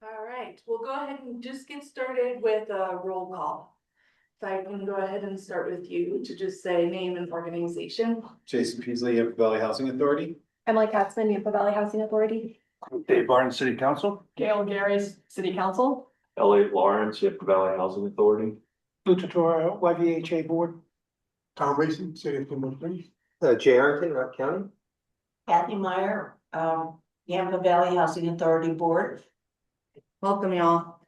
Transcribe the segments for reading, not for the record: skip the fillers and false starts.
All right, we'll go ahead and just get started with a roll call. If I can go ahead and start with you to just say name and organization. Jason Peasley, Yampa Valley Housing Authority. Emily Katzman, Yampa Valley Housing Authority. Dave Barnes, City Council. Gail Gary's City Council. Elliot Lawrence, Yampa Valley Housing Authority. Lou Tortora, YVHA Board. Tom Mason, City of Steamboat Springs. Jay Arrington, Routt County. Kathy Meyer, Yampa Valley Housing Authority Board. Welcome, y'all.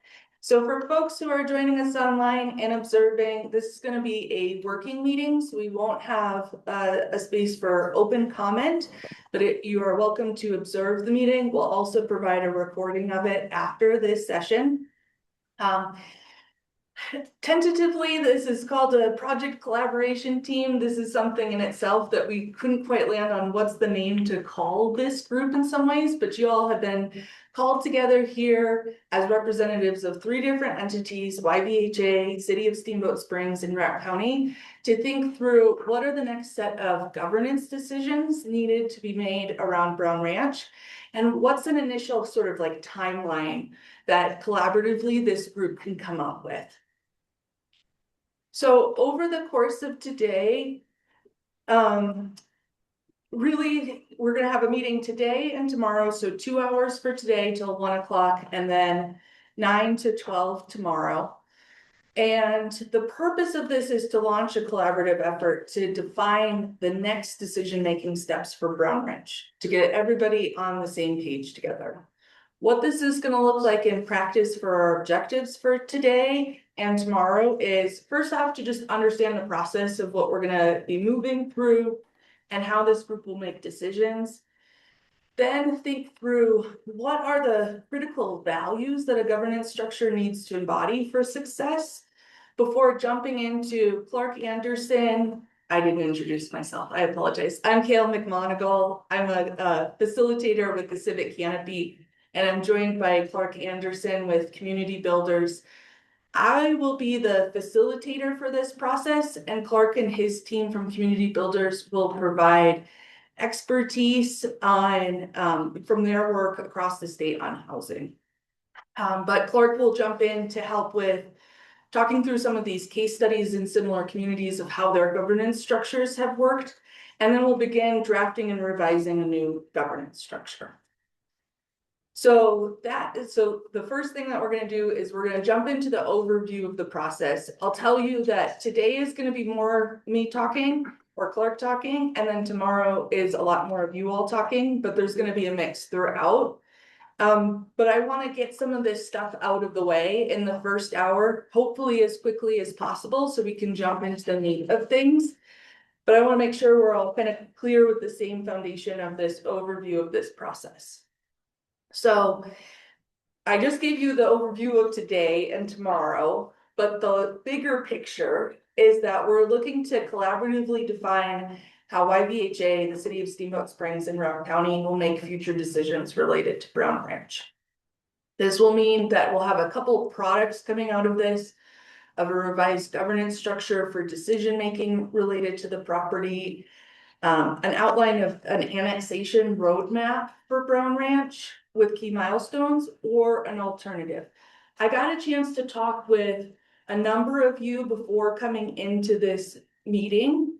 So for folks who are joining us online and observing, this is going to be a working meeting, so we won't have a space for open comment, but you are welcome to observe the meeting. We'll also provide a recording of it after this session. Tentatively, this is called a project collaboration team. This is something in itself that we couldn't quite land on what's the name to call this group in some ways, but you all have been called together here as representatives of 3 different entities, YVHA, City of Steamboat Springs, and Routt County, to think through what are the next set of governance decisions needed to be made around Brown Ranch, and what's an initial sort of like timeline that collaboratively this group can come up with. So over the course of today, really, we're gonna have a meeting today and tomorrow, so 2 hours for today till 1 o'clock, and then 9 to 12 tomorrow. And the purpose of this is to launch a collaborative effort to define the next decision-making steps for Brown Ranch, to get everybody on the same page together. What this is gonna look like in practice for our objectives for today and tomorrow is first off to just understand the process of what we're gonna be moving through and how this group will make decisions. Then think through what are the critical values that a governance structure needs to embody for success before jumping into Clark Anderson. I didn't introduce myself, I apologize. I'm Kale McMonigal. I'm a facilitator with the Civic Canopy, and I'm joined by Clark Anderson with Community Builders. I will be the facilitator for this process, and Clark and his team from Community Builders will provide expertise on from their work across the state on housing. But Clark will jump in to help with talking through some of these case studies in similar communities of how their governance structures have worked, and then we'll begin drafting and revising a new governance structure. So the first thing that we're going to do is we're going to jump into the overview of the process. I'll tell you that today is going to be more me talking or Clark talking, and then tomorrow is a lot more of you all talking, but there's going to be a mix throughout. But I want to get some of this stuff out of the way in the first hour, hopefully as quickly as possible, so we can jump into the meat of things. But I want to make sure we're all kind of clear with the same foundation of this overview of this process. So I just gave you the overview of today and tomorrow, but the bigger picture is that we're looking to collaboratively define how YVHA, the City of Steamboat Springs, and Routt County will make future decisions related to Brown Ranch. This will mean that we'll have a couple of products coming out of this, of a revised governance structure for decision-making related to the property, an outline of an annexation roadmap for Brown Ranch with key milestones, or an alternative. I got a chance to talk with a number of you before coming into this meeting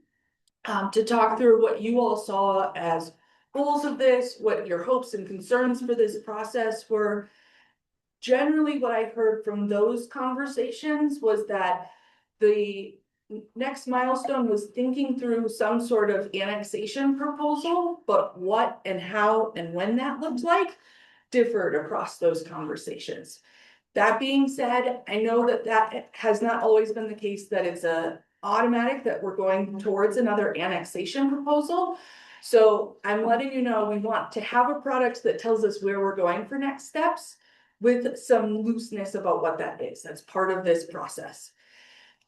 to talk through what you all saw as goals of this, what your hopes and concerns for this process were. Generally, what I heard from those conversations was that the next milestone was thinking through some sort of annexation proposal, but what and how and when that looked like differed across those conversations. That being said, I know that that has not always been the case, that it's a automatic that we're going towards another annexation proposal. So I'm letting you know we want to have a product that tells us where we're going for next steps with some looseness about what that is. That's part of this process.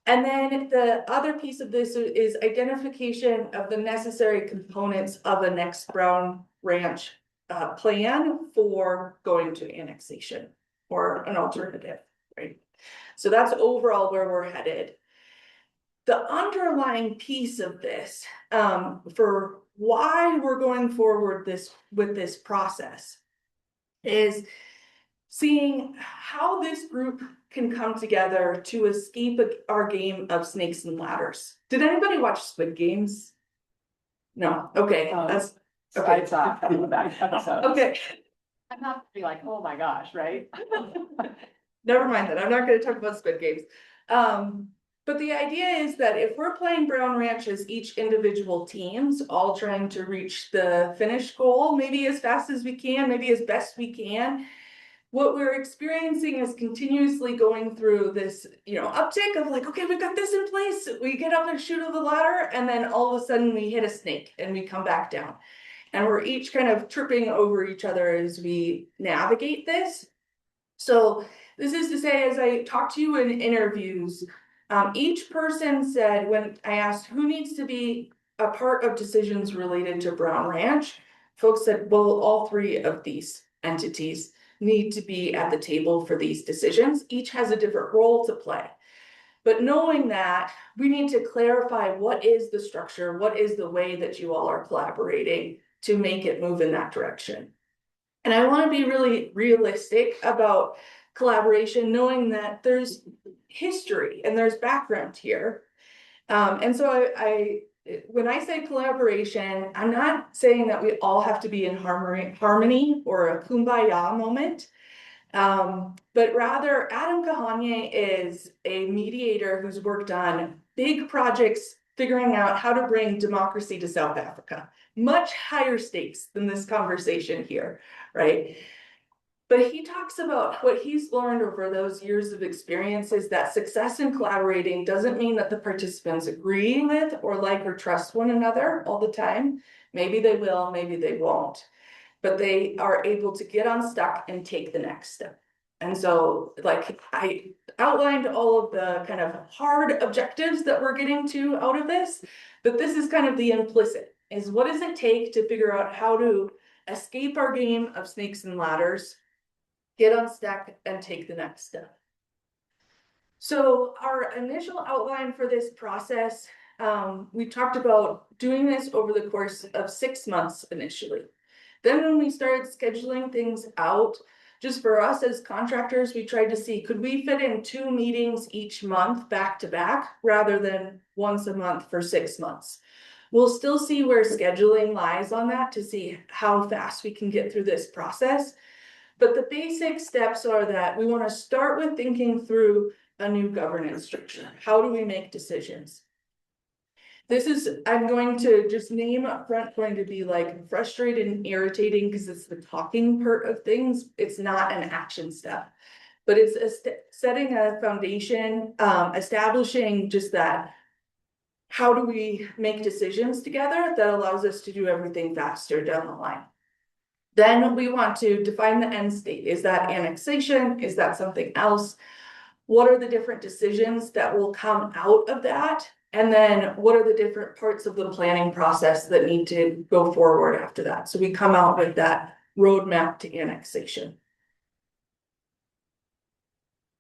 And then the other piece of this is identification of the necessary components of a next Brown Ranch plan for going to annexation or an alternative, right? So that's overall where we're headed. The underlying piece of this for why we're going forward with this process is seeing how this group can come together to escape our game of snakes and ladders. Did anybody watch Squid Games? No, okay, that's, okay. I saw that episode. Okay, I'm not be like, oh my gosh, right? never mind that, I'm not gonna talk about Squid Games. But the idea is that if we're playing Brown Ranch as each individual teams, all trying to reach the finish goal, maybe as fast as we can, maybe as best we can. What we're experiencing is continuously going through this, uptick of like, okay, we've got this in place. We get up and shoot over the ladder, and then all of a sudden we hit a snake and we come back down. And we're each kind of tripping over each other as we navigate this. So this is to say, as I talked to you in interviews, each person said, when I asked who needs to be a part of decisions related to Brown Ranch, folks said, well, all three of these entities need to be at the table for these decisions. Each has a different role to play. But knowing that, we need to clarify what is the structure, what is the way that you all are collaborating to make it move in that direction. And I want to be really realistic about collaboration, knowing that there's history and there's background here. And so when I say collaboration, I'm not saying that we all have to be in harmony or a kumbaya moment. But rather, Adam Kahanye is a mediator who's worked on big projects, figuring out how to bring democracy to South Africa. Much higher stakes than this conversation here, right? But he talks about what he's learned over those years of experience is that success in collaborating doesn't mean that the participants agree with or like or trust one another all the time. Maybe they will, maybe they won't. But they are able to get unstuck and take the next step. And so, like, I outlined all of the kind of hard objectives that we're getting to out of this, but this is kind of the implicit, is what does it take to figure out how to escape our game of snakes and ladders, get unstuck, and take the next step. So our initial outline for this process, we talked about doing this over the course of 6 months initially. Then when we started scheduling things out, just for us as contractors, we tried to see, could we fit in 2 meetings each month back to back rather than once a month for 6 months. We'll still see where scheduling lies on that to see how fast we can get through this process. But the basic steps are that we want to start with thinking through a new governance structure. How do we make decisions? This is, I'm going to just name up front, going to be like frustrated and irritating because it's the talking part of things. It's not an action step, but it's setting a foundation, establishing just that. How do we make decisions together that allows us to do everything faster down the line? Then we want to define the end state. Is that annexation? Is that something else? What are the different decisions that will come out of that? And then what are the different parts of the planning process that need to go forward after that? So we come out with that roadmap to annexation.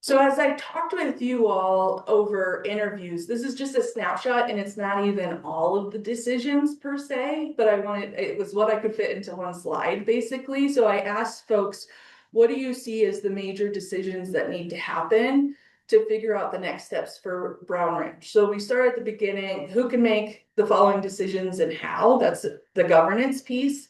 So as I talked with you all over interviews, this is just a snapshot and it's not even all of the decisions per se, but it was what I could fit into one slide basically. So I asked folks, what do you see as the major decisions that need to happen to figure out the next steps for Brown Ranch? So we start at the beginning, who can make the following decisions and how? That's the governance piece.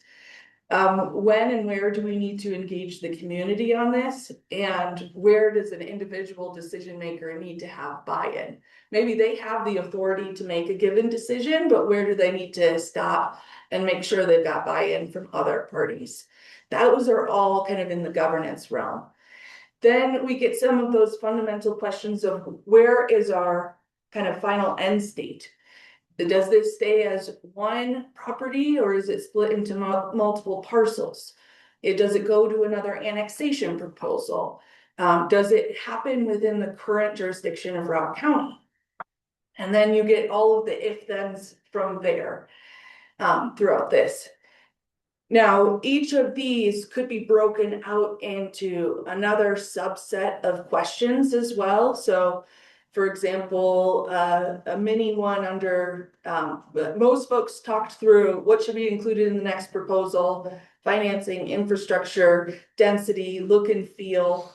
When and where do we need to engage the community on this? And where does an individual decision maker need to have buy-in? Maybe they have the authority to make a given decision, but where do they need to stop and make sure they've got buy-in from other parties? Those are all kind of in the governance realm. Then we get some of those fundamental questions of where is our kind of final end state? Does this stay as one property or is it split into multiple parcels? Does it go to another annexation proposal? Does it happen within the current jurisdiction of Routt County? And then you get all of the if-thens from there throughout this. Now, each of these could be broken out into another subset of questions as well. So For example, a mini one under, most folks talked through what should be included in the next proposal, financing, infrastructure, density, look and feel.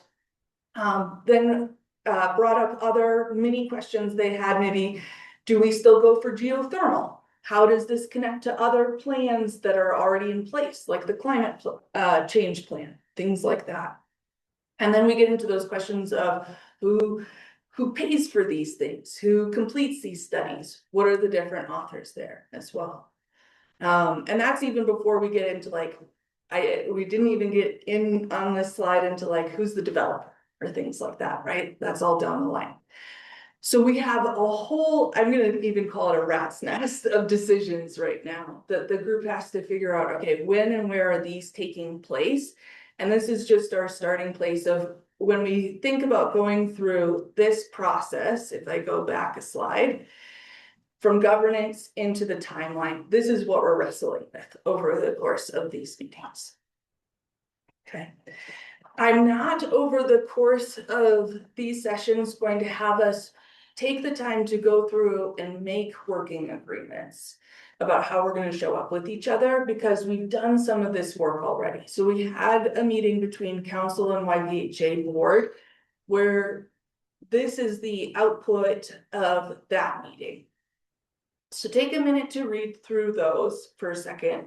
Then brought up other mini questions they had, maybe, do we still go for geothermal? How does this connect to other plans that are already in place, like the climate change plan, things like that? And then we get into those questions of who pays for these things, who completes these studies, what are the different authors there as well. And that's even before we get into like, we didn't even get in on this slide into like, who's the developer or things like that, right? That's all down the line. So we have a whole, I'm gonna even call it a rat's nest of decisions right now that the group has to figure out, okay, when and where are these taking place? And this is just our starting place of when we think about going through this process, if I go back a slide, from governance into the timeline, this is what we're wrestling with over the course of these meetings. Okay. I'm not over the course of these sessions going to have us take the time to go through and make working agreements about how we're going to show up with each other, because we've done some of this work already. So we had a meeting between council and YVHA board where this is the output of that meeting. So take a minute to read through those for a second.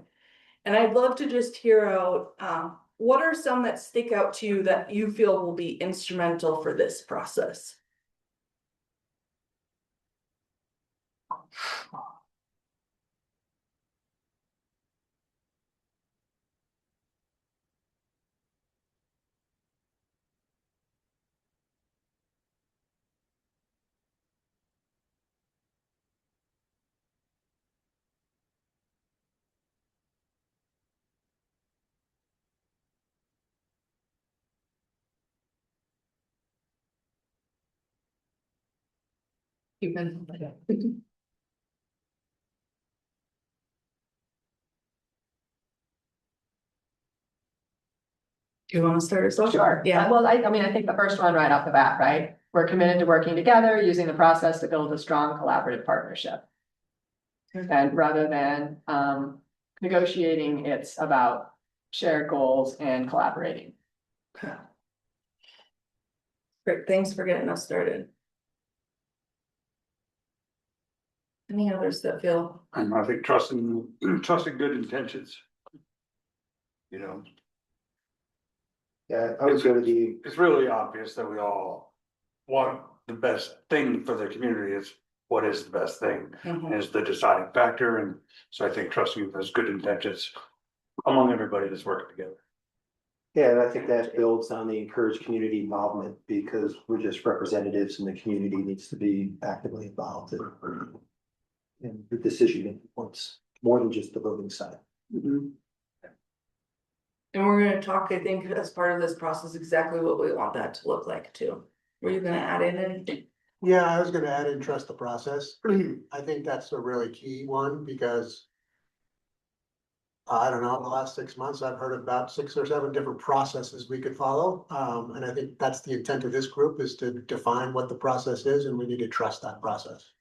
And I'd love to just hear out, what are some that stick out to you that you feel will be instrumental for this process? You've been. Do you want to start us off? Sure. Yeah. Well, I mean, I think the first one right off the bat, right? We're committed to working together, using the process to build a strong collaborative partnership. And rather than negotiating, it's about shared goals and collaborating. Great, thanks for getting us started. Any others that feel? I think trusting good intentions. You know, Yeah, I would go with the, it's really obvious that we all want the best thing for the community. Is what is the best thing is the deciding factor, and so I think trusting those good intentions among everybody that's working together. yeah, and I think that builds on the encouraged community involvement, because we're just representatives and the community needs to be actively involved in the decision points, more than just the voting side. And we're gonna talk, I think, as part of this process, exactly what we want that to look like too. Were you gonna add in anything? Yeah, I was gonna add in trust the process. I think that's a really key one, because I don't know, in the last 6 months, I've heard about 6 or 7 different processes we could follow. And I think that's the intent of this group, is to define what the process is, and we need to trust that process.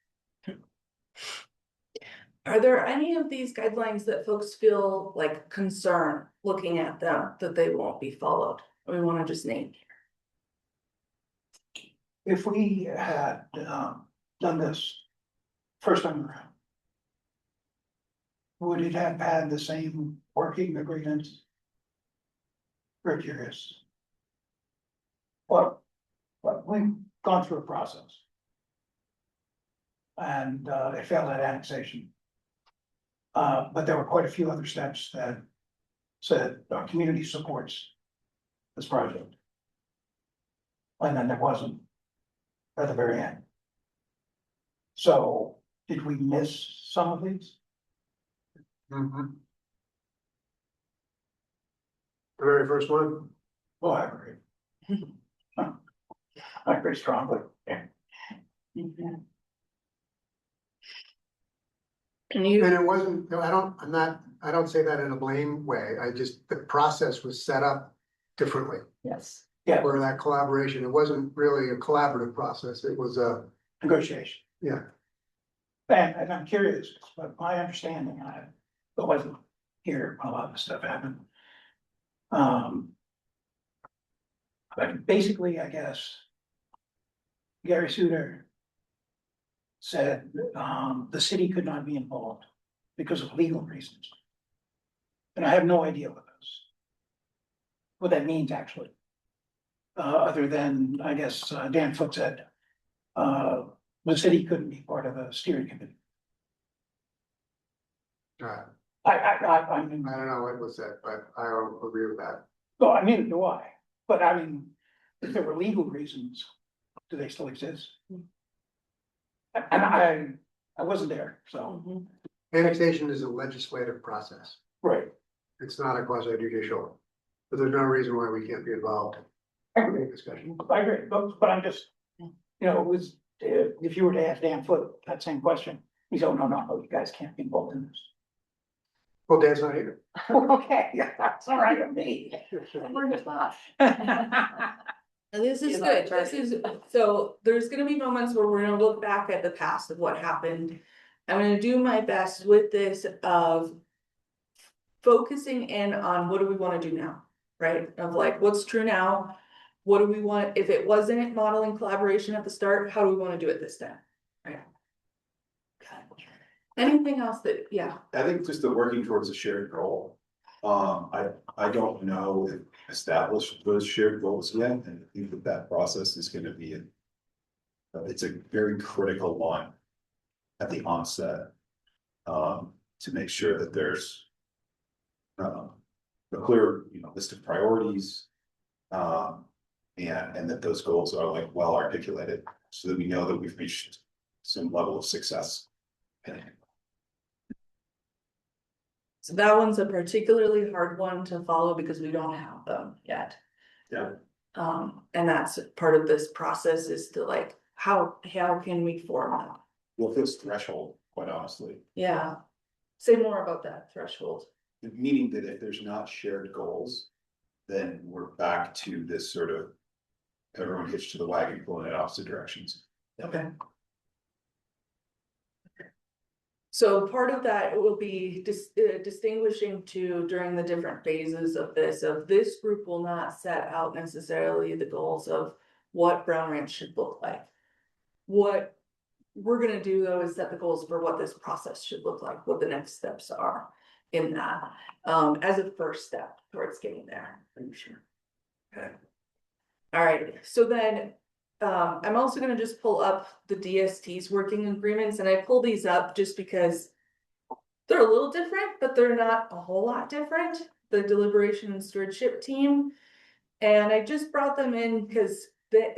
Are there any of these guidelines that folks feel like concern looking at them that they won't be followed? We wanna just name. If we had done this first time around, would it have had the same working agreements? Very curious. Well, we've gone through a process. And it failed at annexation. But there were quite a few other steps that said our community supports this project. And then there wasn't at the very end. So did we miss some of these? The very first one. Oh, I agree. I agree strongly. Can you? And it wasn't, no, I don't say that in a blame way. The process was set up differently Yes. Yeah. for that collaboration. It wasn't really a collaborative process. It was negotiation. Yeah. And I'm curious, but my understanding, I wasn't here when a lot of this stuff happened. But basically, I guess. Gary Suter said, the city could not be involved because of legal reasons. And I have no idea what that means actually. Other than, I guess, Dan Foote said, the city couldn't be part of a steering committee. Right. I mean, I don't know what was said, but I don't agree with that. well, I mean, do I? But I mean, if there were legal reasons, do they still exist? And I wasn't there, so, Mhm. Annexation is a legislative process. right. It's not a quasi judicial. But there's no reason why we can't be involved I in agree, the discussion. but I'm just, you know, it was, if you were to ask Dan Foote that same question, he's, oh, no, you guys can't be involved in this. Well, Dan's not here. Okay, yeah, that's all right with me. We're just not. And this is Is our good, this is, so there's gonna be moments where we're gonna look back at the past of what happened. I'm gonna do my best with this of focusing in on what do we wanna do now, right? Of like, what's true now? What do we want, if it wasn't modeling collaboration at the start, how do we wanna do it this time? Right? Okay. Anything else that, yeah, I think just the working towards a shared goal. I don't know if established those shared goals yet, and I think that process is gonna be it's a very critical one at the onset. To make sure that there's a clear, list of priorities. And that those goals are like well articulated, so that we know that we've reached some level of success. so that one's a particularly hard one to follow because we don't have them yet. Yeah. And that's part of this process is to like, how can we form them? Well, this threshold, quite honestly, Yeah. Say more about that threshold. meaning that if there's not shared goals, then we're back to this sort of everyone hitched to the wagon pulling in opposite directions. Okay. So part of that will be distinguishing to during the different phases of this group will not set out necessarily the goals of what Brown Ranch should look like. What we're gonna do though is set the goals for what this process should look like, what the next steps are in that, as a first step towards getting there, I'm sure. Okay. All right, so then, I'm also gonna just pull up the DST's working agreements, and I pull these up just because they're a little different, but they're not a whole lot different, the deliberation and stewardship team. And I just brought them in because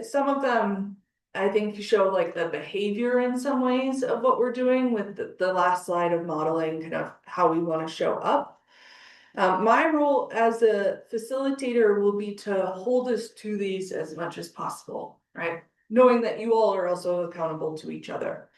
some of them, I think, show like the behavior in some ways of what we're doing with the last slide of modeling kind of how we want to show up. My role as a facilitator will be to hold us to these as much as possible, right? Knowing that you all are also accountable to each other.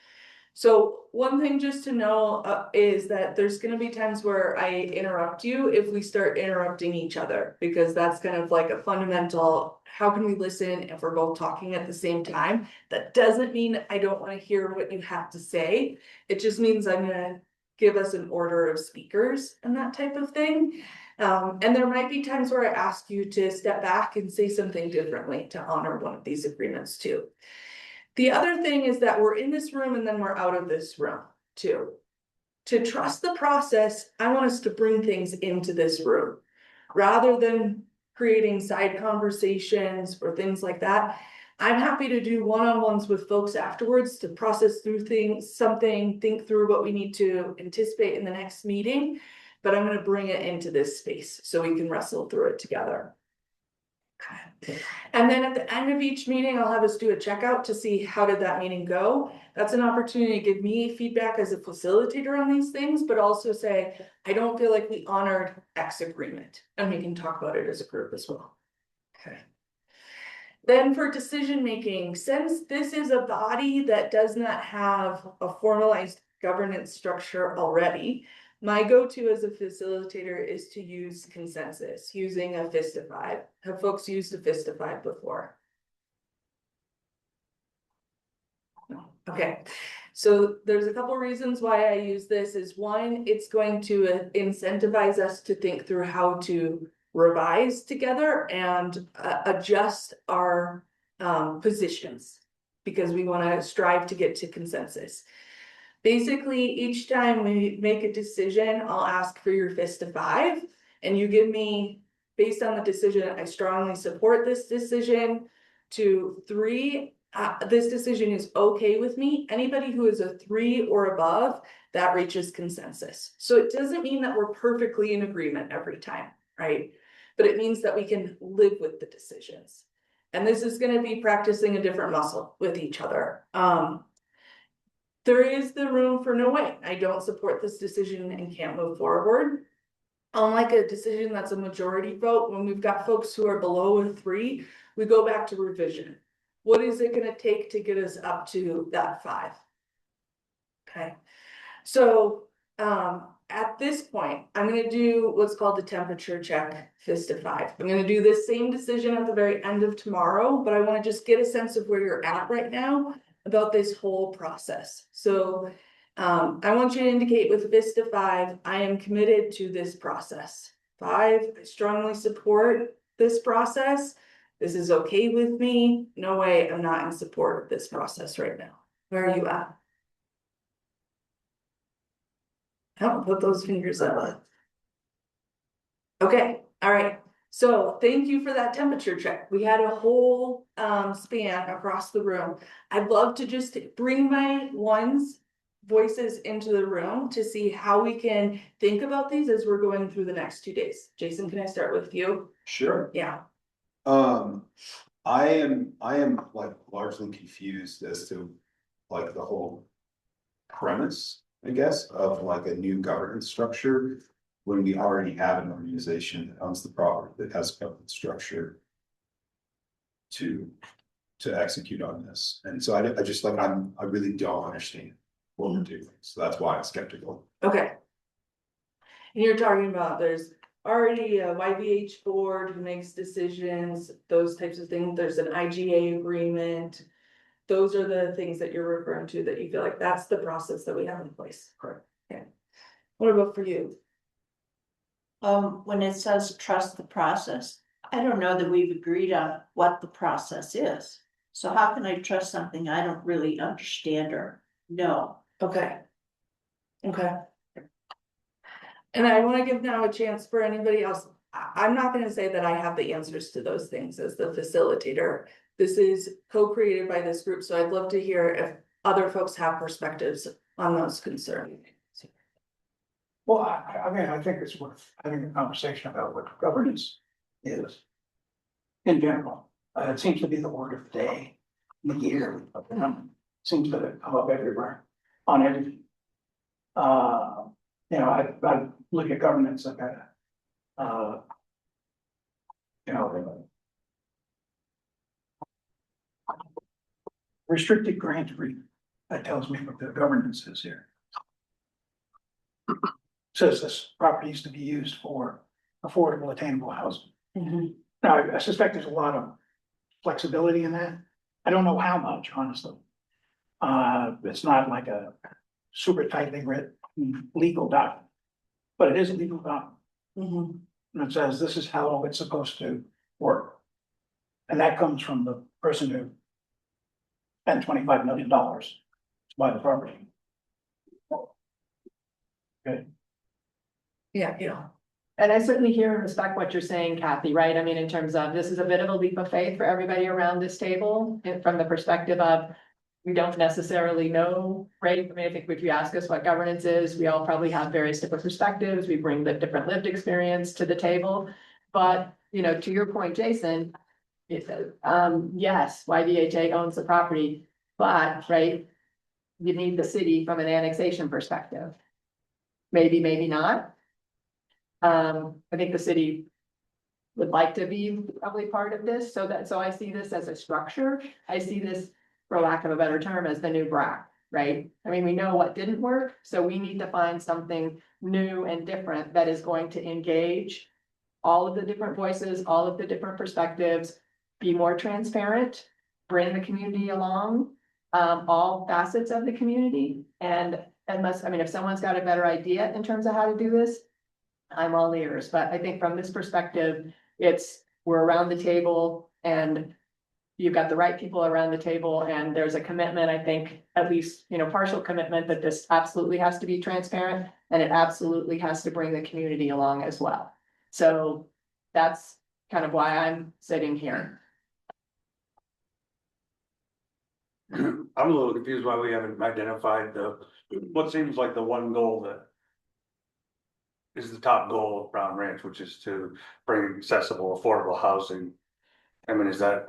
So one thing just to know is that there's gonna be times where I interrupt you if we start interrupting each other, because that's kind of like a fundamental, how can we listen if we're both talking at the same time? That doesn't mean I don't wanna hear what you have to say. It just means I'm gonna give us an order of speakers and that type of thing. And there might be times where I ask you to step back and say something differently to honor one of these agreements too. The other thing is that we're in this room and then we're out of this room too. To trust the process, I want us to bring things into this room rather than creating side conversations or things like that. I'm happy to do one-on-ones with folks afterwards to process through things, think through what we need to anticipate in the next meeting, but I'm gonna bring it into this space so we can wrestle through it together. Okay. And then at the end of each meeting, I'll have us do a checkout to see how did that meeting go. That's an opportunity to give me feedback as a facilitator on these things, but also say, I don't feel like we honored X agreement, and we can talk about it as a group as well. Okay. Then for decision making, since this is a body that does not have a formalized governance structure already, my go-to as a facilitator is to use consensus using a fist of 5. Have folks used a fist of 5 before? No, okay. So there's a couple reasons why I use this is one, it's going to incentivize us to think through how to revise together and adjust our positions. Because we want to strive to get to consensus. Basically, each time we make a decision, I'll ask for your fist of 5. And you give me, based on the decision, I strongly support this decision, to 3, this decision is okay with me. Anybody who is a 3 or above, that reaches consensus. So it doesn't mean that we're perfectly in agreement every time, right? But it means that we can live with the decisions. And this is gonna be practicing a different muscle with each other. There is the room for no way, I don't support this decision and can't move forward. Unlike a decision that's a majority vote, when we've got folks who are below a 3, we go back to revision. What is it gonna take to get us up to that 5? Okay, so at this point, I'm gonna do what's called the temperature check, fist of 5. I'm gonna do this same decision at the very end of tomorrow, but I wanna just get a sense of where you're at right now about this whole process. So I want you to indicate with fist of 5, I am committed to this process. 5, I strongly support this process. This is okay with me. No way, I'm not in support of this process right now. Where are you at? Don't put those fingers up. Okay, all right. So thank you for that temperature check. We had a whole span across the room. I'd love to just bring my voices into the room to see how we can think about these as we're going through the next 2 days. Jason, can I start with you? Sure. Yeah. I am like largely confused as to like the whole premise, I guess, of like a new governance structure. When we already have an organization that owns the property, that has governance structure to execute on this. And so I just like, I really don't understand what we're doing. So that's why I'm skeptical. Okay. And you're talking about there's already a YVH board who makes decisions, those types of things. There's an IGA agreement. Those are the things that you're referring to that you feel like that's the process that we have in place. Correct. Okay. What about for you? When it says trust the process, I don't know that we've agreed on what the process is. So how can I trust something I don't really understand or know? Okay. Okay. And I want to give now a chance for anybody else. I'm not going to say that I have the answers to those things as the facilitator. This is co-created by this group, so I'd love to hear if other folks have perspectives on those concerns. Well, I mean, I think it's worth having a conversation about what governance is. In general, it seems to be the word of the day, the year, seems to come up everywhere, on everything. You know, I look at governance like you know, restricted grant agreement. That tells me what the governance is here. Says this property is to be used for affordable, attainable housing. Now, I suspect there's a lot of flexibility in that. I don't know how much, honestly. It's not like a super tightly written legal document, but it is a legal document. And it says this is how it's supposed to work. And that comes from the person who spent $25 million to buy the property. Good. Yeah. And I certainly hear and respect what you're saying, Kathy, right? I mean, in terms of, this is a bit of a leap of faith for everybody around this table, and from the perspective of, we don't necessarily know, right? I mean, I think if you ask us what governance is, we all probably have various different perspectives. We bring the different lived experience to the table. But, you know, to your point, Jason, it says, yes, YVHA owns the property, but, right, you need the city from an annexation perspective. Maybe, maybe not. I think the city would like to be probably part of this, so I see this as a structure. I see this, for lack of a better term, as the new BRAC, right? I mean, we know what didn't work, so we need to find something new and different that is going to engage all of the different voices, all of the different perspectives, be more transparent, bring the community along. all facets of the community. And unless, I mean, if someone's got a better idea in terms of how to do this, I'm all ears. But I think from this perspective, we're around the table and you've got the right people around the table, and there's a commitment, I think, at least, partial commitment that this absolutely has to be transparent and it absolutely has to bring the community along as well. So that's kind of why I'm sitting here. I'm a little confused why we haven't identified what seems like the one goal that is the top goal of Brown Ranch, which is to bring accessible, affordable housing. I mean, is that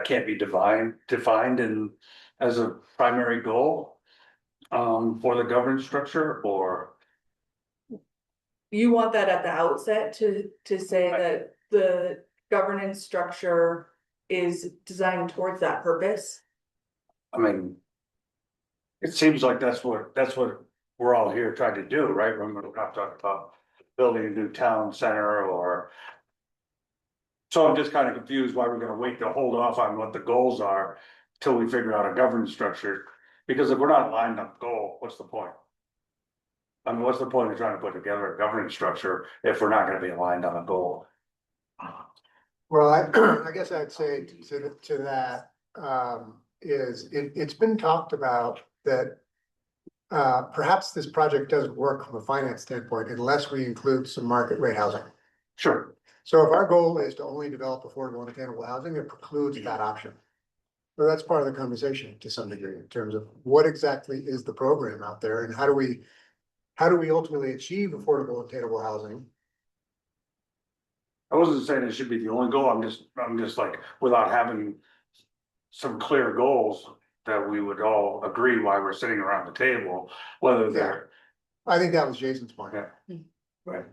can't be defined in as a primary goal for the governance structure, or? You want that at the outset to say that the governance structure is designed towards that purpose? I mean, it seems like that's what we're all here trying to do, right? We're not talking about building a new town center or. So I'm just kind of confused why we're gonna wait to hold off on what the goals are till we figure out a governance structure. Because if we're not lined up goal, what's the point? I mean, what's the point of trying to put together a governance structure if we're not gonna be aligned on a goal? Well, I guess I'd say to that, it's been talked about that perhaps this project doesn't work from a finance standpoint unless we include some market rate housing. Sure. So if our goal is to only develop affordable and attainable housing, it precludes that option. So that's part of the conversation to some degree in terms of what exactly is the program out there and how do we ultimately achieve affordable and attainable housing? I wasn't saying it should be the only goal, I'm just like, without having some clear goals that we would all agree why we're sitting around the table, whether they're. I think that was Jason's point. Yeah. Right.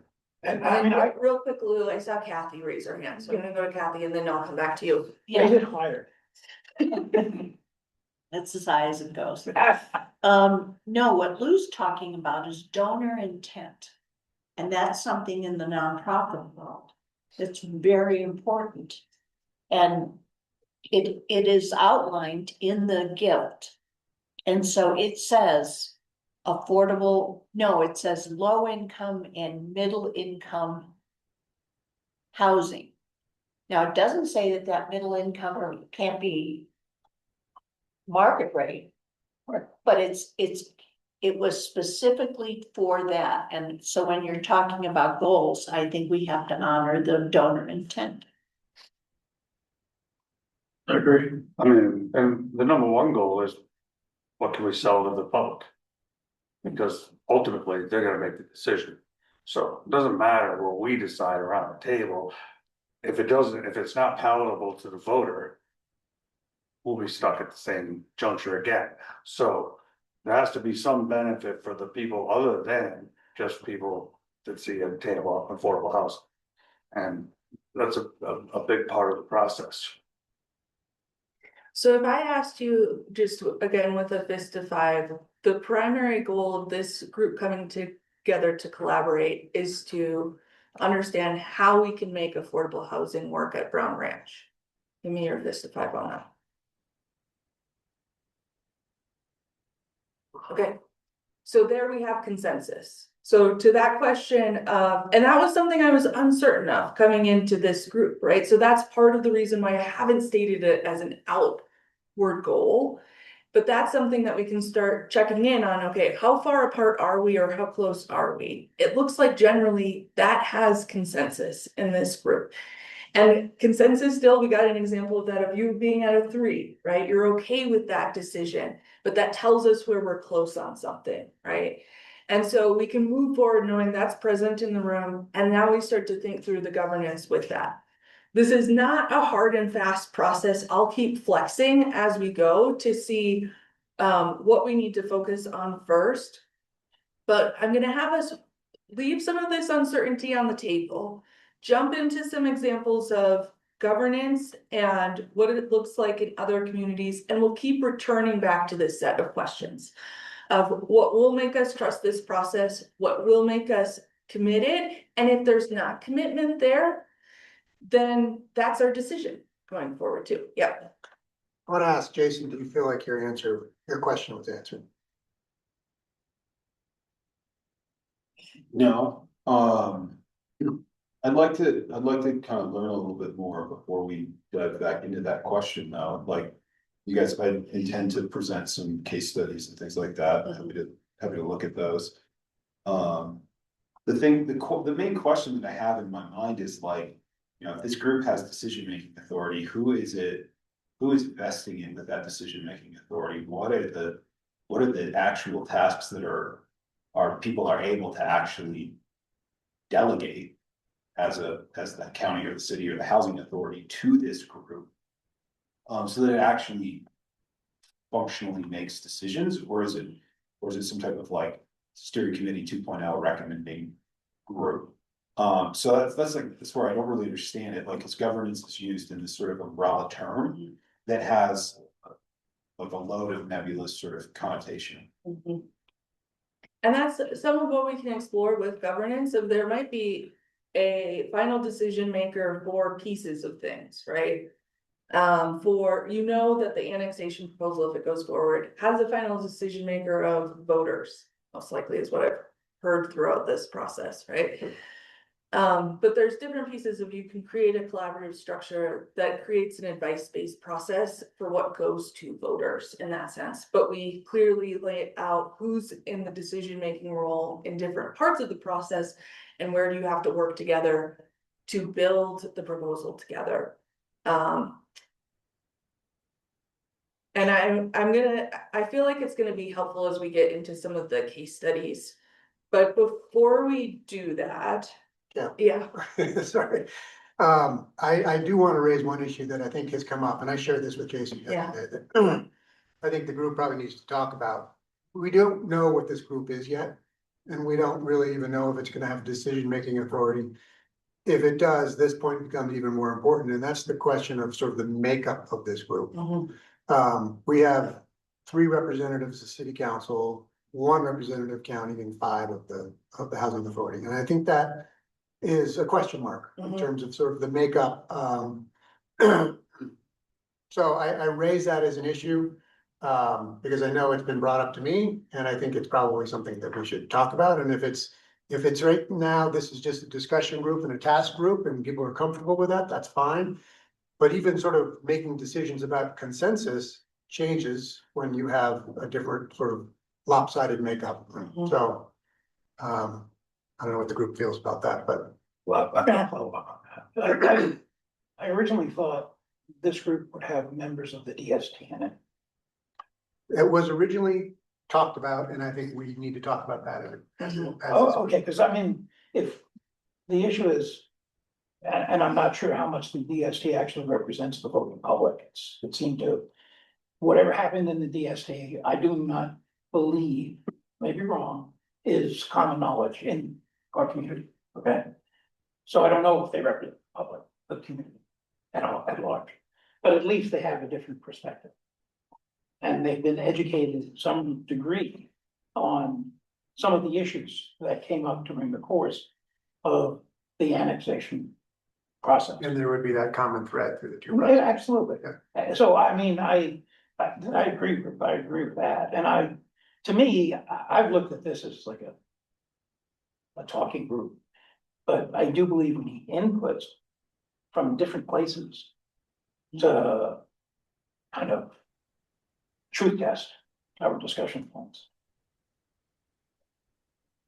And I mean, Real quick, Lou, I saw Kathy raise her hand, so I'm gonna go to Kathy and then I'll come back to you. raise Yeah, it higher. that's as high as it goes. No, what Lou's talking about is donor intent. And that's something in the nonprofit world that's very important. And it is outlined in the gift. And so it says it says low income and middle income housing. Now, it doesn't say that middle income can't be market rate. But it was specifically for that, and so when you're talking about goals, I think we have to honor the donor intent. I agree. I mean, and the number one goal is, what can we sell to the public? Because ultimately, they're gonna make the decision. So it doesn't matter what we decide around the table. If it's not palatable to the voter, we'll be stuck at the same juncture again. So there has to be some benefit for the people other than just people that see attainable, affordable housing. And that's a big part of the process. So if I asked you, just again with a fist of five, the primary goal of this group coming together to collaborate is to understand how we can make affordable housing work at Brown Ranch. Give me your fist of five on that. Okay, so there we have consensus. So to that question, and that was something I was uncertain of coming into this group, right? So that's part of the reason why I haven't stated it as an outward goal. But that's something that we can start checking in on. Okay, how far apart are we or how close are we? It looks like generally that has consensus in this group. And consensus still, we got an example of that of you being at a 3, right? You're okay with that decision, but that tells us where we're close on something, right? And so we can move forward knowing that's present in the room. And now we start to think through the governance with that. This is not a hard and fast process. I'll keep flexing as we go to see what we need to focus on first. But I'm gonna have us leave some of this uncertainty on the table, jump into some examples of governance and what it looks like in other communities, and we'll keep returning back to this set of questions of what will make us trust this process, what will make us committed, and if there's not commitment there, then that's our decision going forward too. Yep. I want to ask Jason, do you feel like your question was answered? No, I'd like to kind of learn a little bit more before we dive back into that question though, like. You guys, I intend to present some case studies and things like that, happy to look at those. The main question that I have in my mind is like, you know, if this group has decision-making authority, who is vesting in with that decision-making authority? What are the actual tasks that people are able to actually delegate as the county or the city or the housing authority to this group? So that it actually functionally makes decisions, or is it some type of like steering committee 2.0 recommending group? So that's where I don't really understand it. Like, because governance is used in this sort of umbrella term that has like a load of nebulous sort of connotation. And that's some of what we can explore with governance. If there might be a final decision maker for pieces of things, right? That the annexation proposal, if it goes forward, has a final decision maker of voters, most likely is what I've heard throughout this process, right? But there's different pieces of, you can create a collaborative structure that creates an advice-based process for what goes to voters in that sense. But we clearly lay out who's in the decision-making role in different parts of the process and where do you have to work together to build the proposal together. And I feel like it's gonna be helpful as we get into some of the case studies. But before we do that. Yeah. Sorry. I do want to raise one issue that I think has come up, and I shared this with Jason yesterday. I think the group probably needs to talk about. We don't know what this group is yet, and we don't really even know if it's gonna have decision-making authority. If it does, this point becomes even more important, and that's the question of sort of the makeup of this group. We have 3 representatives of city council, 1 representative county, and 5 of the housing authority. And I think that is a question mark in terms of sort of the makeup. So I raise that as an issue because I know it's been brought up to me, and I think it's probably something that we should talk about. And if it's right now, this is just a discussion group and a task group, and people are comfortable with that, that's fine. But even sort of making decisions about consensus changes when you have a different sort of lopsided makeup. So, I don't know what the group feels about that, but. Well, I originally thought this group would have members of the DST in it. It was originally talked about, and I think we need to talk about that. Okay, because I mean, if the issue is, and I'm not sure how much the DST actually represents the voting public, it seemed to, whatever happened in the DST, I do not believe, maybe wrong, is common knowledge in our community, okay? So I don't know if they represent the public, the community at large, but at least they have a different perspective. And they've been educated to some degree on some of the issues that came up during the course of the annexation process. And there would be that common thread through the 2. Yeah, absolutely. So I mean, I agree with that. And to me, I've looked at this as like a talking group. But I do believe we need inputs from different places to kind of truth test our discussion points.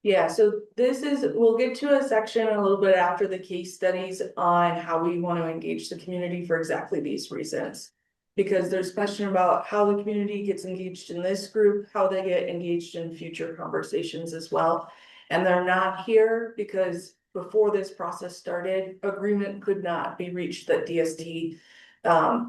Yeah, so we'll get to a section a little bit after the case studies on how we want to engage the community for exactly these reasons. Because there's question about how the community gets engaged in this group, how they get engaged in future conversations as well. And they're not here because before this process started, agreement could not be reached that DST.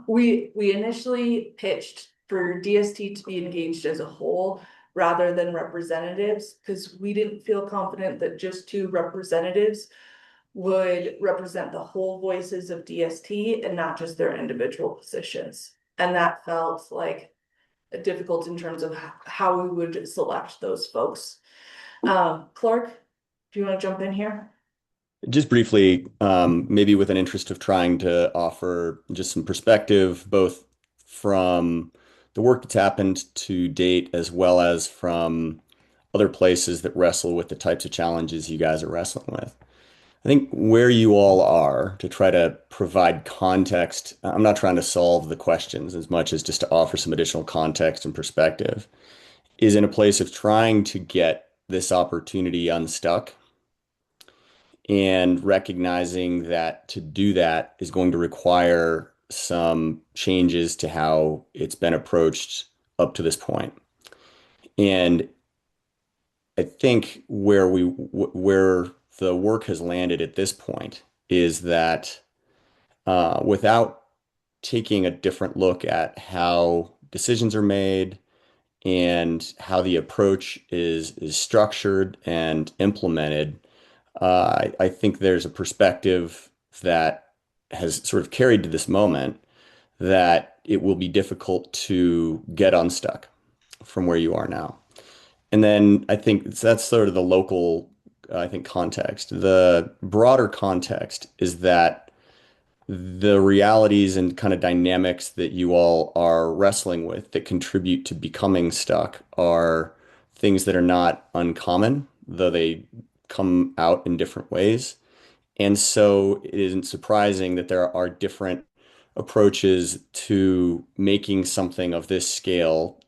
We initially pitched for DST to be engaged as a whole rather than representatives, because we didn't feel confident that just 2 representatives would represent the whole voices of DST and not just their individual positions. And that felt like difficult in terms of how we would select those folks. Clark, do you want to jump in here? Just briefly, maybe with an interest of trying to offer just some perspective, both from the work that's happened to date, as well as from other places that wrestle with the types of challenges you guys are wrestling with. I think where you all are to try to provide context, I'm not trying to solve the questions as much as just to offer some additional context and perspective, is in a place of trying to get this opportunity unstuck and recognizing that to do that is going to require some changes to how it's been approached up to this point. And I think where the work has landed at this point is that without taking a different look at how decisions are made and how the approach is structured and implemented, I think there's a perspective that has sort of carried to this moment that it will be difficult to get unstuck from where you are now. And then I think that's sort of the local, I think, context. The broader context is that the realities and kind of dynamics that you all are wrestling with that contribute to becoming stuck are things that are not uncommon, though they come out in different ways. And so it isn't surprising that there are different approaches to making something of this scale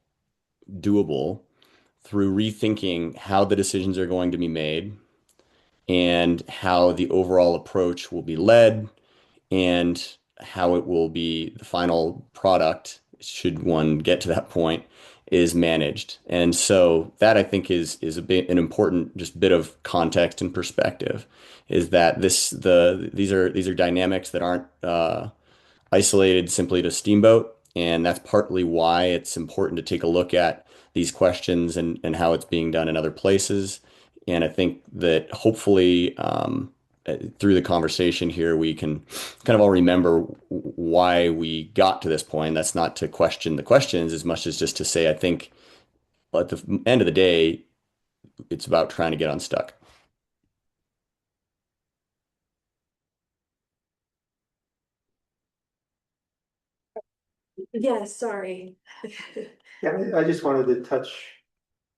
doable through rethinking how the decisions are going to be made and how the overall approach will be led and how it will be the final product, should one get to that point, is managed. And so that I think is a bit an important just bit of context and perspective, is that these are dynamics that aren't isolated simply to Steamboat, and that's partly why it's important to take a look at these questions and how it's being done in other places. And I think that hopefully through the conversation here, we can kind of all remember why we got to this point. That's not to question the questions as much as just to say, I think at the end of the day, it's about trying to get unstuck. Yeah, sorry. Yeah, I just wanted to touch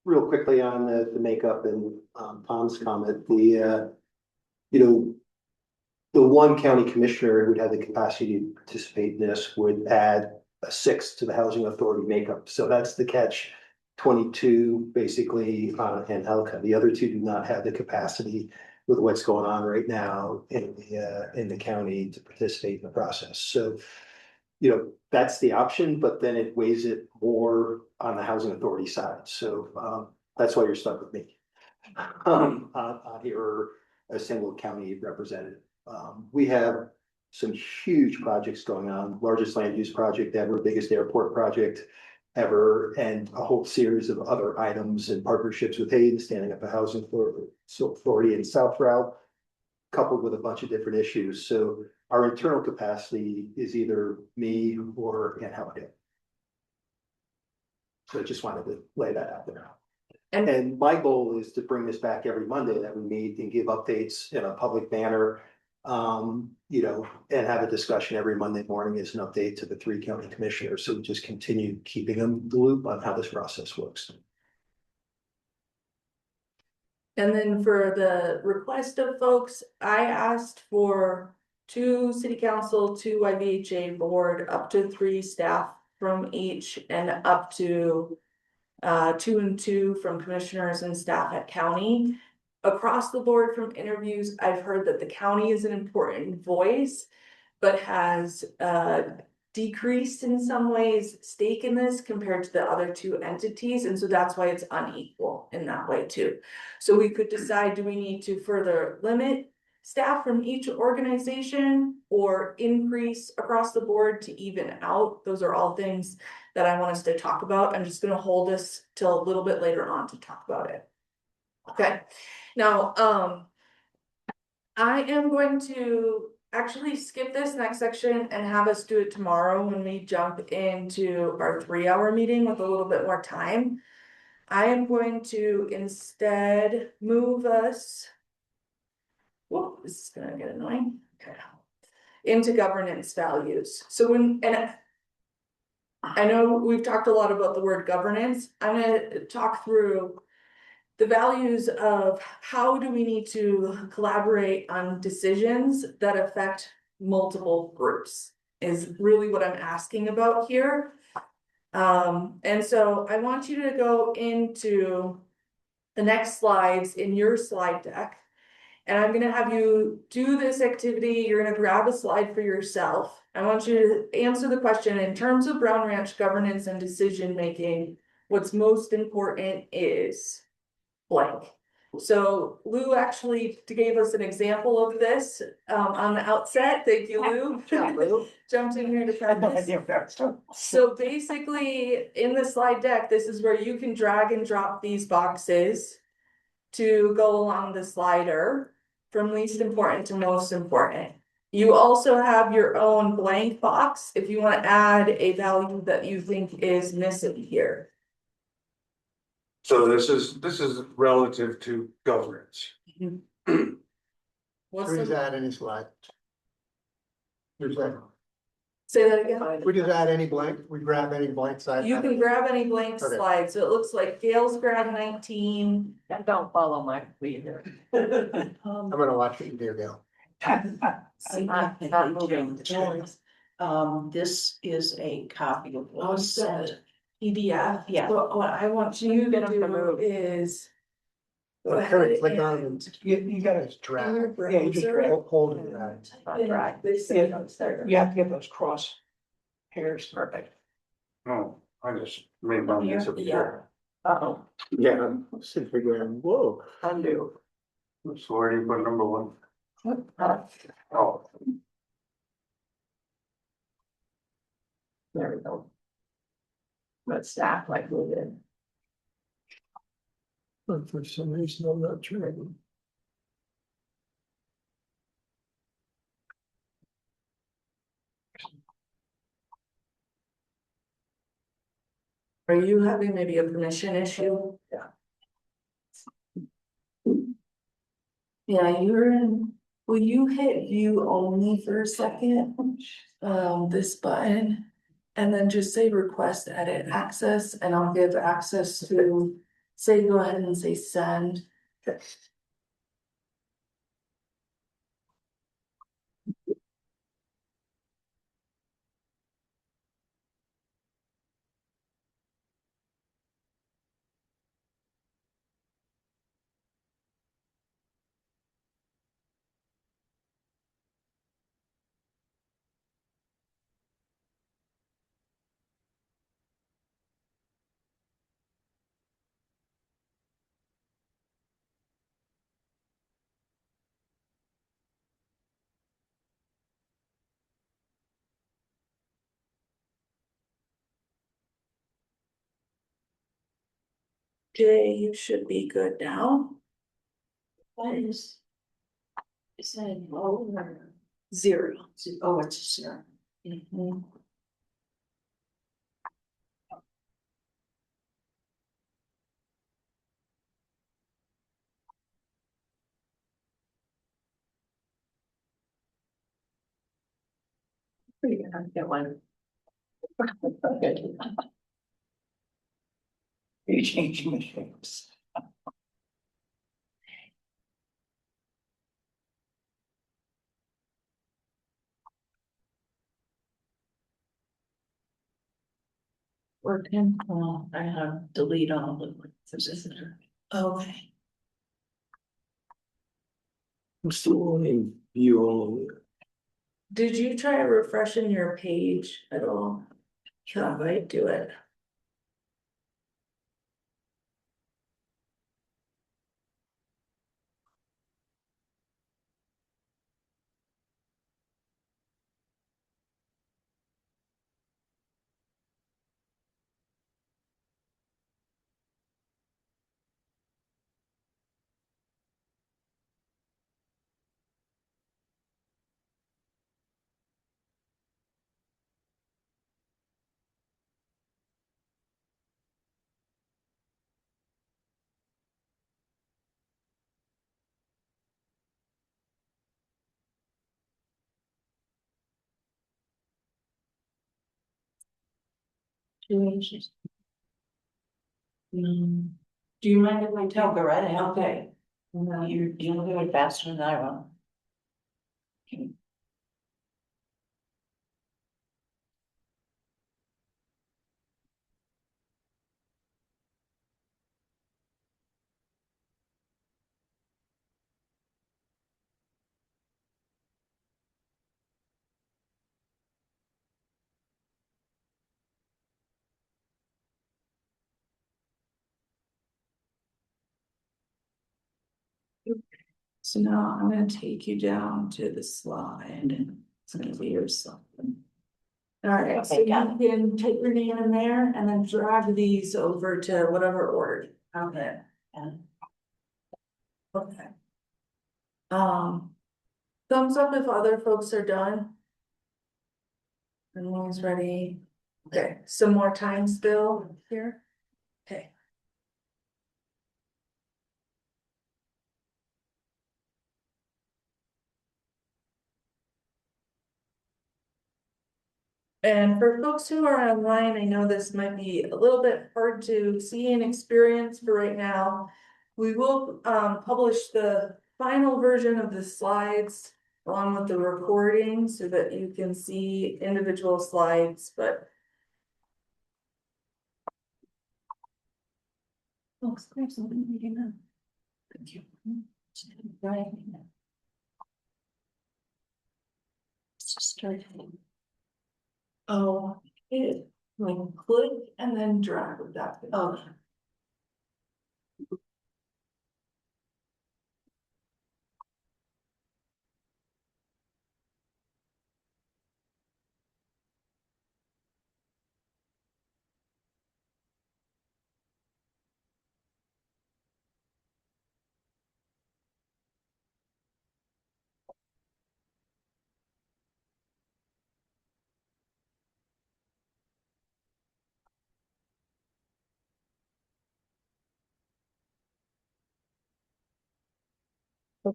real quickly on the makeup and Tom's comment, you know, the one county commissioner who'd have the capacity to participate in this would add a sixth to the housing authority makeup. So that's the catch 22, basically, and Elka. The other two do not have the capacity with what's going on right now in the county to participate in the process. So, you know, that's the option, but then it weighs it more on the housing authority side. So that's why you're stuck with me. On here, a single county representative. We have some huge projects going on, largest land use project ever, biggest airport project ever, and a whole series of other items and partnerships with Hayden, standing up a housing authority in South Routt, coupled with a bunch of different issues. So our internal capacity is either me or Ann Halliday. So I just wanted to lay that out there. And my goal is to bring this back every Monday that we meet and give updates in a public manner. You know, and have a discussion every Monday morning as an update to the 3 county commissioners. So we just continue keeping them in the loop on how this process works. And then for the request of folks, I asked for 2 city council, 2 YVHA board, up to 3 staff from each, and up to 2 and 2 from commissioners and staff at county. Across the board from interviews, I've heard that the county is an important voice, but has decreased in some ways stake in this compared to the other 2 entities. And so that's why it's unequal in that way too. So we could decide, do we need to further limit staff from each organization or increase across the board to even out? Those are all things that I want us to talk about. I'm just gonna hold this till a little bit later on to talk about it. Okay, now, I am going to actually skip this next section and have us do it tomorrow when we jump into our 3-hour meeting with a little bit more time. I am going to instead move us. Whoa, this is gonna get annoying. Okay. Into governance values. So I know we've talked a lot about the word governance. I'm gonna talk through the values of how do we need to collaborate on decisions that affect multiple groups is really what I'm asking about here. And so I want you to go into the next slides in your slide deck. And I'm gonna have you do this activity. You're gonna grab a slide for yourself. I want you to answer the question in terms of Brown Ranch governance and decision making. What's most important is blank. So Lou actually gave us an example of this on the outset. Thank you, Lou. Yeah, Lou. Jumped in here to I have no practice. idea if that's true. So basically, in the slide deck, this is where you can drag and drop these boxes to go along the slider from least important to most important. You also have your own blank box if you want to add a value that you think is missing here. So this is relative to governance. What's We just the, add any slide. Just like- say that again? We just add any blank, we grab any blank side. You can grab any blank Okay. slide, so it looks like Gail's grab 19. And don't follow my lead here. I'm gonna watch what you do, Gail. Not moving. This is a copy of what Oh, was sent. good. PDF. Yeah. So what I want you to Get 'em to do move. is. Go Well, ahead click on and. You gotta, It's drag. yeah, you just drag. Hold it, drag. Not drag. This Yeah. is there. You have to get those cross hairs. Perfect. No, I just made my Here? disappear. Uh-oh, Yeah, I'm sitting here going, whoa. undo. So where do you put number one? Uh, Oh, There we go. But staff like we did. But for some reason, I'm not trying. Are you having maybe a permission issue? Yeah. Yeah, you're in, will you hit view only for a second? This button. And then just say request edit access and I'll give access to, say, go ahead and say send. Jay, you should be good now. What is? Is that a low or? Zero. Oh, it's a zero. Mhm. Pretty good. I'll get one. Good. You changing the shapes. Working, I have delete all of them. Okay. I'm still in view only. Did you try refreshing your page at all? That might do it. Do you mind if I tell? Go right ahead. Okay. You're do it faster than I will. So now I'm gonna take you down to the slide. It's gonna be your something. All right, so Okay, got you can take your name in there and then drag these over to whatever order. Okay. Okay. Thumbs up if other folks are done. Everyone's ready. Okay, some more time spill here. Okay. And for folks who are online, I know this might be a little bit hard to see and experience for right now. We will publish the final version of the slides along with the recording so that you can see individual slides, but. Folks, there's something we can know. Thank you. Right. Let's just start. Oh, it, like click and then drag with that. Oh.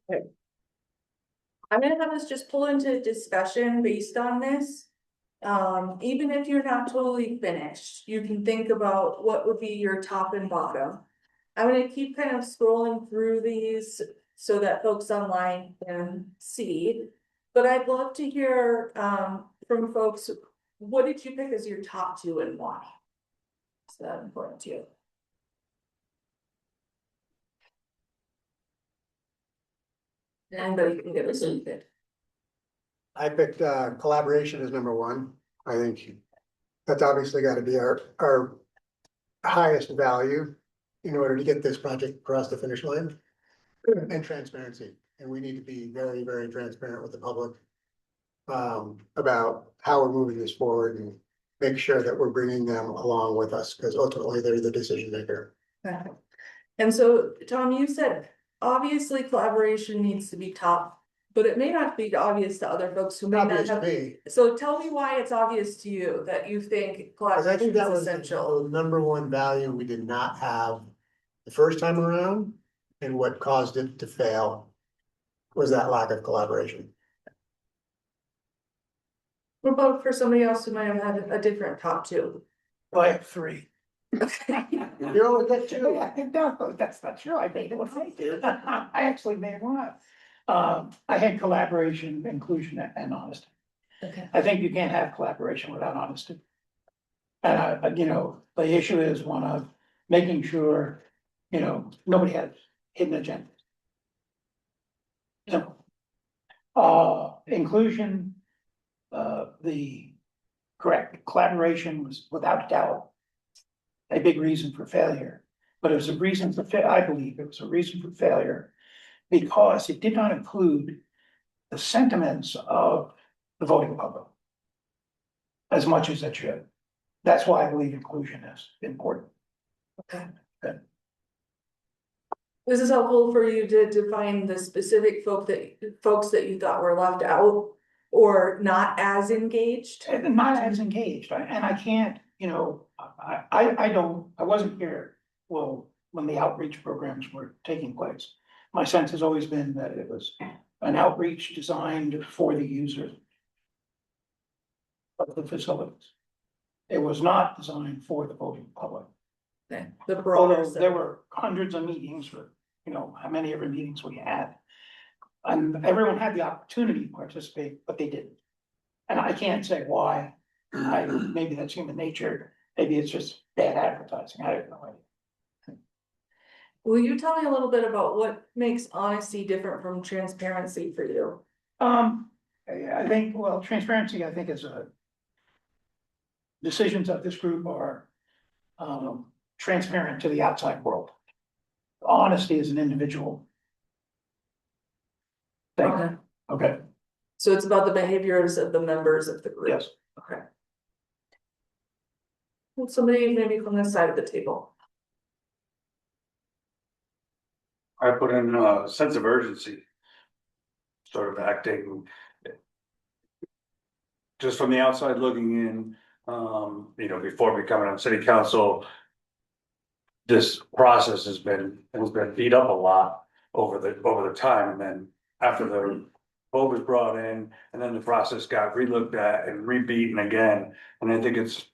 Okay. I'm gonna have us just pull into discussion based on this. Even if you're not totally finished, you can think about what would be your top and bottom. I'm gonna keep kind of scrolling through these so that folks online can see. But I'd love to hear from folks, what did you pick as your top two and why? Is that important to you? Anybody can get us something. I picked collaboration as number one. I think that's obviously got to be our highest value in order to get this project across the finish line. And transparency, and we need to be very, very transparent with the public about how we're moving this forward and make sure that we're bringing them along with us, because ultimately they're the decision maker. Okay. And so, Tom, you said, obviously collaboration needs to be top, but it may not be obvious to other folks who may not Obvious to have. me, So tell me why it's obvious to you that you think because I collaboration think that is was essential. the number one value we did not have the first time around, and what caused it to fail was that lack of collaboration. What about for somebody else who might have had a different top two? I have three. You always get two. No, that's not true. I made one. I actually made one. I had collaboration, inclusion, and honesty. Okay. I think you can't have collaboration without honesty. And you know, the issue is one of making sure, you know, nobody has hidden agendas. Simple. Inclusion, the correct collaboration was without doubt a big reason for failure. But it was a reason for I believe it was a reason for failure because it did not include the sentiments of the voting public as much as it should. That's why I believe inclusion is important. Okay. Good. This is helpful for you to define the specific folks that you thought were left out or not as engaged. And not as engaged, and I can't, you know, I wasn't here, well, when the outreach programs were taking place. My sense has always been that it was an outreach designed for the user of the facilities. It was not designed for the voting public. The broader. Although there were hundreds of meetings, or, you know, how many ever meetings we had. And everyone had the opportunity to participate, but they didn't. And I can't say why. Maybe that's human nature, maybe it's just bad advertising, I don't know. Will you tell me a little bit about what makes honesty different from transparency for you? I think, well, transparency, I think is decisions of this group are transparent to the outside world. Honesty is an individual thing. Okay, Okay, so it's about the behaviors of the members of the group? yes. Okay. Well, somebody maybe from this side of the table. I put in a sense of urgency. Sort of acting. Just from the outside looking in, you know, before becoming on city council. This process has been beat up a lot over the time, and then after the vote was brought in, and then the process got relooked at and rebeaten again. And I think it's,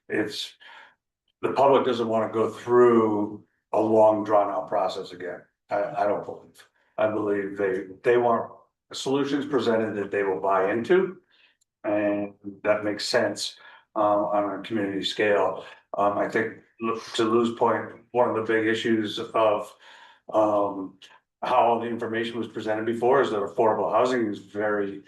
the public doesn't want to go through a long drawn out process again. I don't believe. I believe they want solutions presented that they will buy into. And that makes sense on a community scale. I think to Lou's point, one of the big issues of how all the information was presented before is that affordable housing is very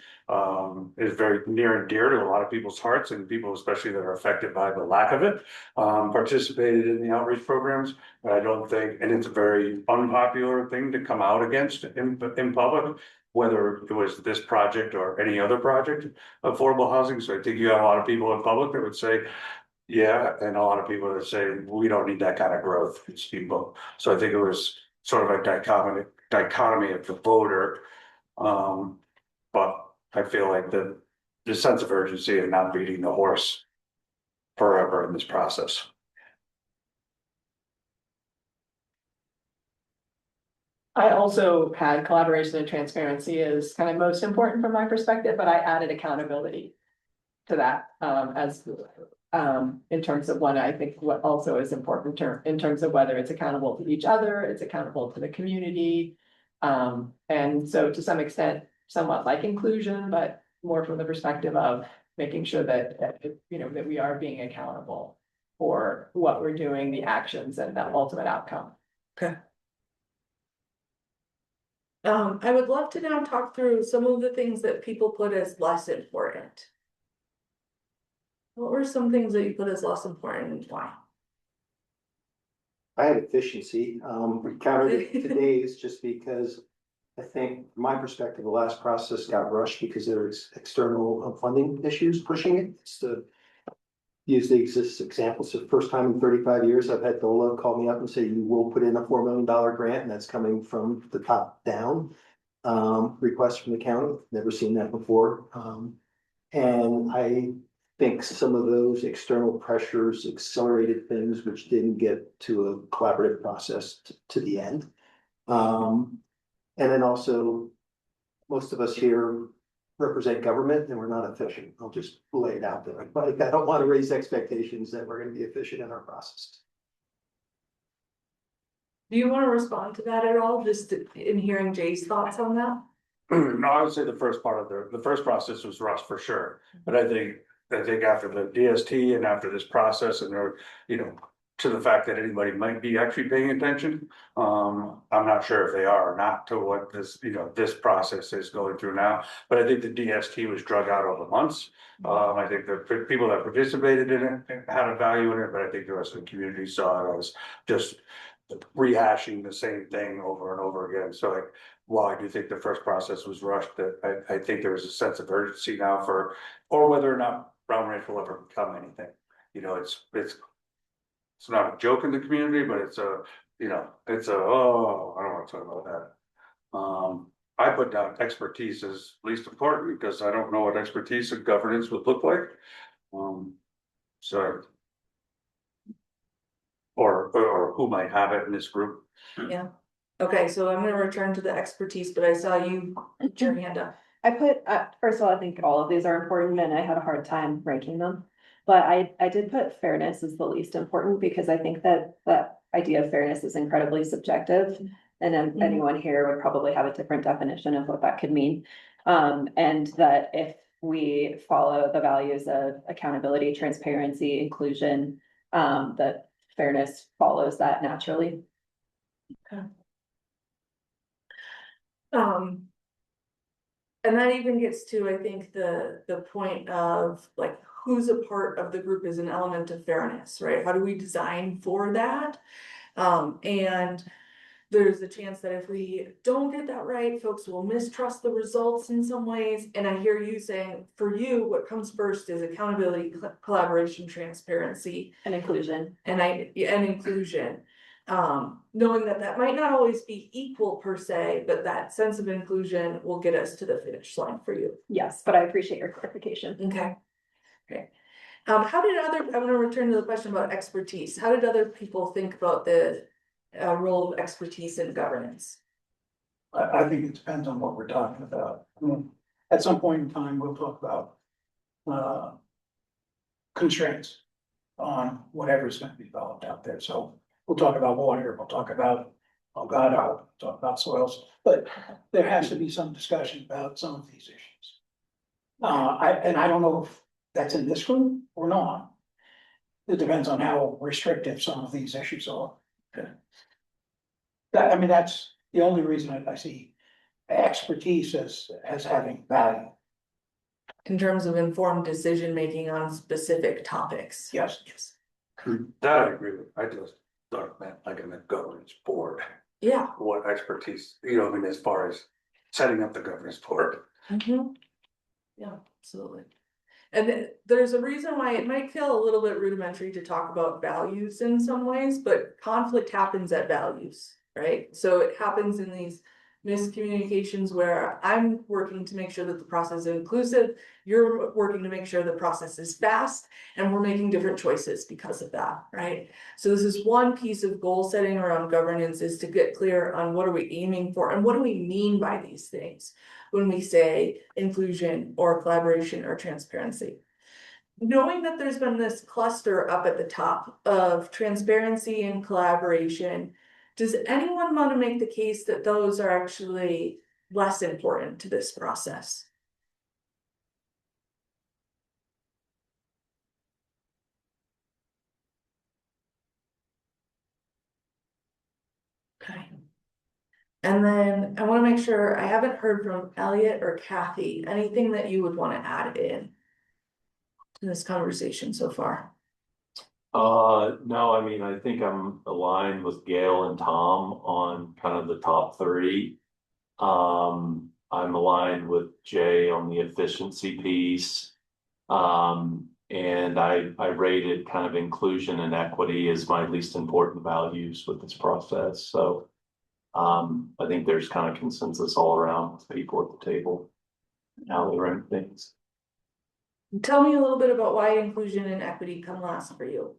near and dear to a lot of people's hearts, and people especially that are affected by the lack of it participated in the outreach programs. But I don't think, and it's a very unpopular thing to come out against in public, whether it was this project or any other project, affordable housing. So I think you have a lot of people in public that would say, yeah, and a lot of people that say, we don't need that kind of growth in Steamboat. So I think it was sort of a dichotomy of the voter. But I feel like the sense of urgency of not beating the horse forever in this process. I also had collaboration and transparency as kind of most important from my perspective, but I added accountability to that as in terms of what I think what also is important in terms of whether it's accountable to each other, it's accountable to the community. And so to some extent, somewhat like inclusion, but more from the perspective of making sure that, you know, that we are being accountable for what we're doing, the actions and the ultimate outcome. Okay. I would love to now talk through some of the things that people put as less important. What were some things that you put as less important and why? I had efficiency, counted it today's just because I think from my perspective, the last process got rushed because there was external funding issues pushing it. It's to use the example. So the first time in 35 years, I've had DOLA call me up and say, you will put in a $4 million grant, and that's coming from the top down. Request from the county, never seen that before. And I think some of those external pressures accelerated things which didn't get to a collaborative process to the end. And then also, most of us here represent government and we're not efficient. I'll just lay it out there. But I don't want to raise expectations that we're going to be efficient in our process. Do you want to respond to that at all, just in hearing Jay's thoughts on that? No, I would say the first part of the first process was rushed for sure. But I think after the DST and after this process and there, you know, to the fact that anybody might be actually paying attention. I'm not sure if they are or not to what this, you know, this process is going through now. But I think the DST was drug out over months. I think the people that participated in it had a value in it, but I think the rest of the community saw it as just rehashing the same thing over and over again. So like, while I do think the first process was rushed, that I think there is a sense of urgency now for, or whether or not Brown Ranch will ever become anything. You know, it's not a joke in the community, but it's a, you know, it's a, oh, I don't want to talk about that. I put down expertise as least important because I don't know what expertise and governance would look like. So. Or who might have it in this group. Yeah. Okay, so I'm gonna return to the expertise, but I saw you put your hand up. I put, first of all, I think all of these are important and I had a hard time ranking them. But I did put fairness as the least important because I think that the idea of fairness is incredibly subjective. And then Mhm. anyone here would probably have a different definition of what that could mean. And that if we follow the values of accountability, transparency, inclusion, that fairness follows that naturally. And that even gets to, I think, the point of like, who's a part of the group is an element of fairness, right? How do we design for that? And there's a chance that if we don't get that right, folks will mistrust the results in some ways. And I hear you saying, for you, what comes first is accountability, collaboration, transparency, And inclusion. and inclusion. Knowing that that might not always be equal per se, but that sense of inclusion will get us to the finish line for you. Yes, but I appreciate your clarification. Okay. Okay. How did I'm gonna return to the question about expertise. How did other people think about the role of expertise in governance? I think it depends on what we're talking about. I mean, at some point in time, we'll talk about constraints on whatever's gonna be developed out there. So we'll talk about water, we'll talk about, oh God, I'll talk about soils, but there has to be some discussion about some of these issues. I don't know if that's in this room or not. It depends on how restrictive some of these issues are. I mean, that's the only reason I see expertise as having value. In terms of informed decision making on specific topics. Yes. Yes. That I agree with. I just thought it meant like in the governance board, Yeah. what expertise, you know, I mean, as far as setting up the governance board. Mhm. Yeah, absolutely. And there's a reason why it might feel a little bit rudimentary to talk about values in some ways, but conflict happens at values, right? So it happens in these miscommunications where I'm working to make sure that the process is inclusive, you're working to make sure the process is fast, and we're making different choices because of that, right? So this is one piece of goal setting around governance, is to get clear on what are we aiming for and what do we mean by these things when we say inclusion or collaboration or transparency. Knowing that there's been this cluster up at the top of transparency and collaboration, does anyone want to make the case that those are actually less important to this process? Okay. And then I want to make sure, I haven't heard from Elliot or Kathy, anything that you would want to add in this conversation so far? No, I mean, I think I'm aligned with Gail and Tom on kind of the top three. I'm aligned with Jay on the efficiency piece. And I rated kind of inclusion and equity as my least important values with this process. So I think there's kind of consensus all around with people at the table, how they rank things. Tell me a little bit about why inclusion and equity come last for you.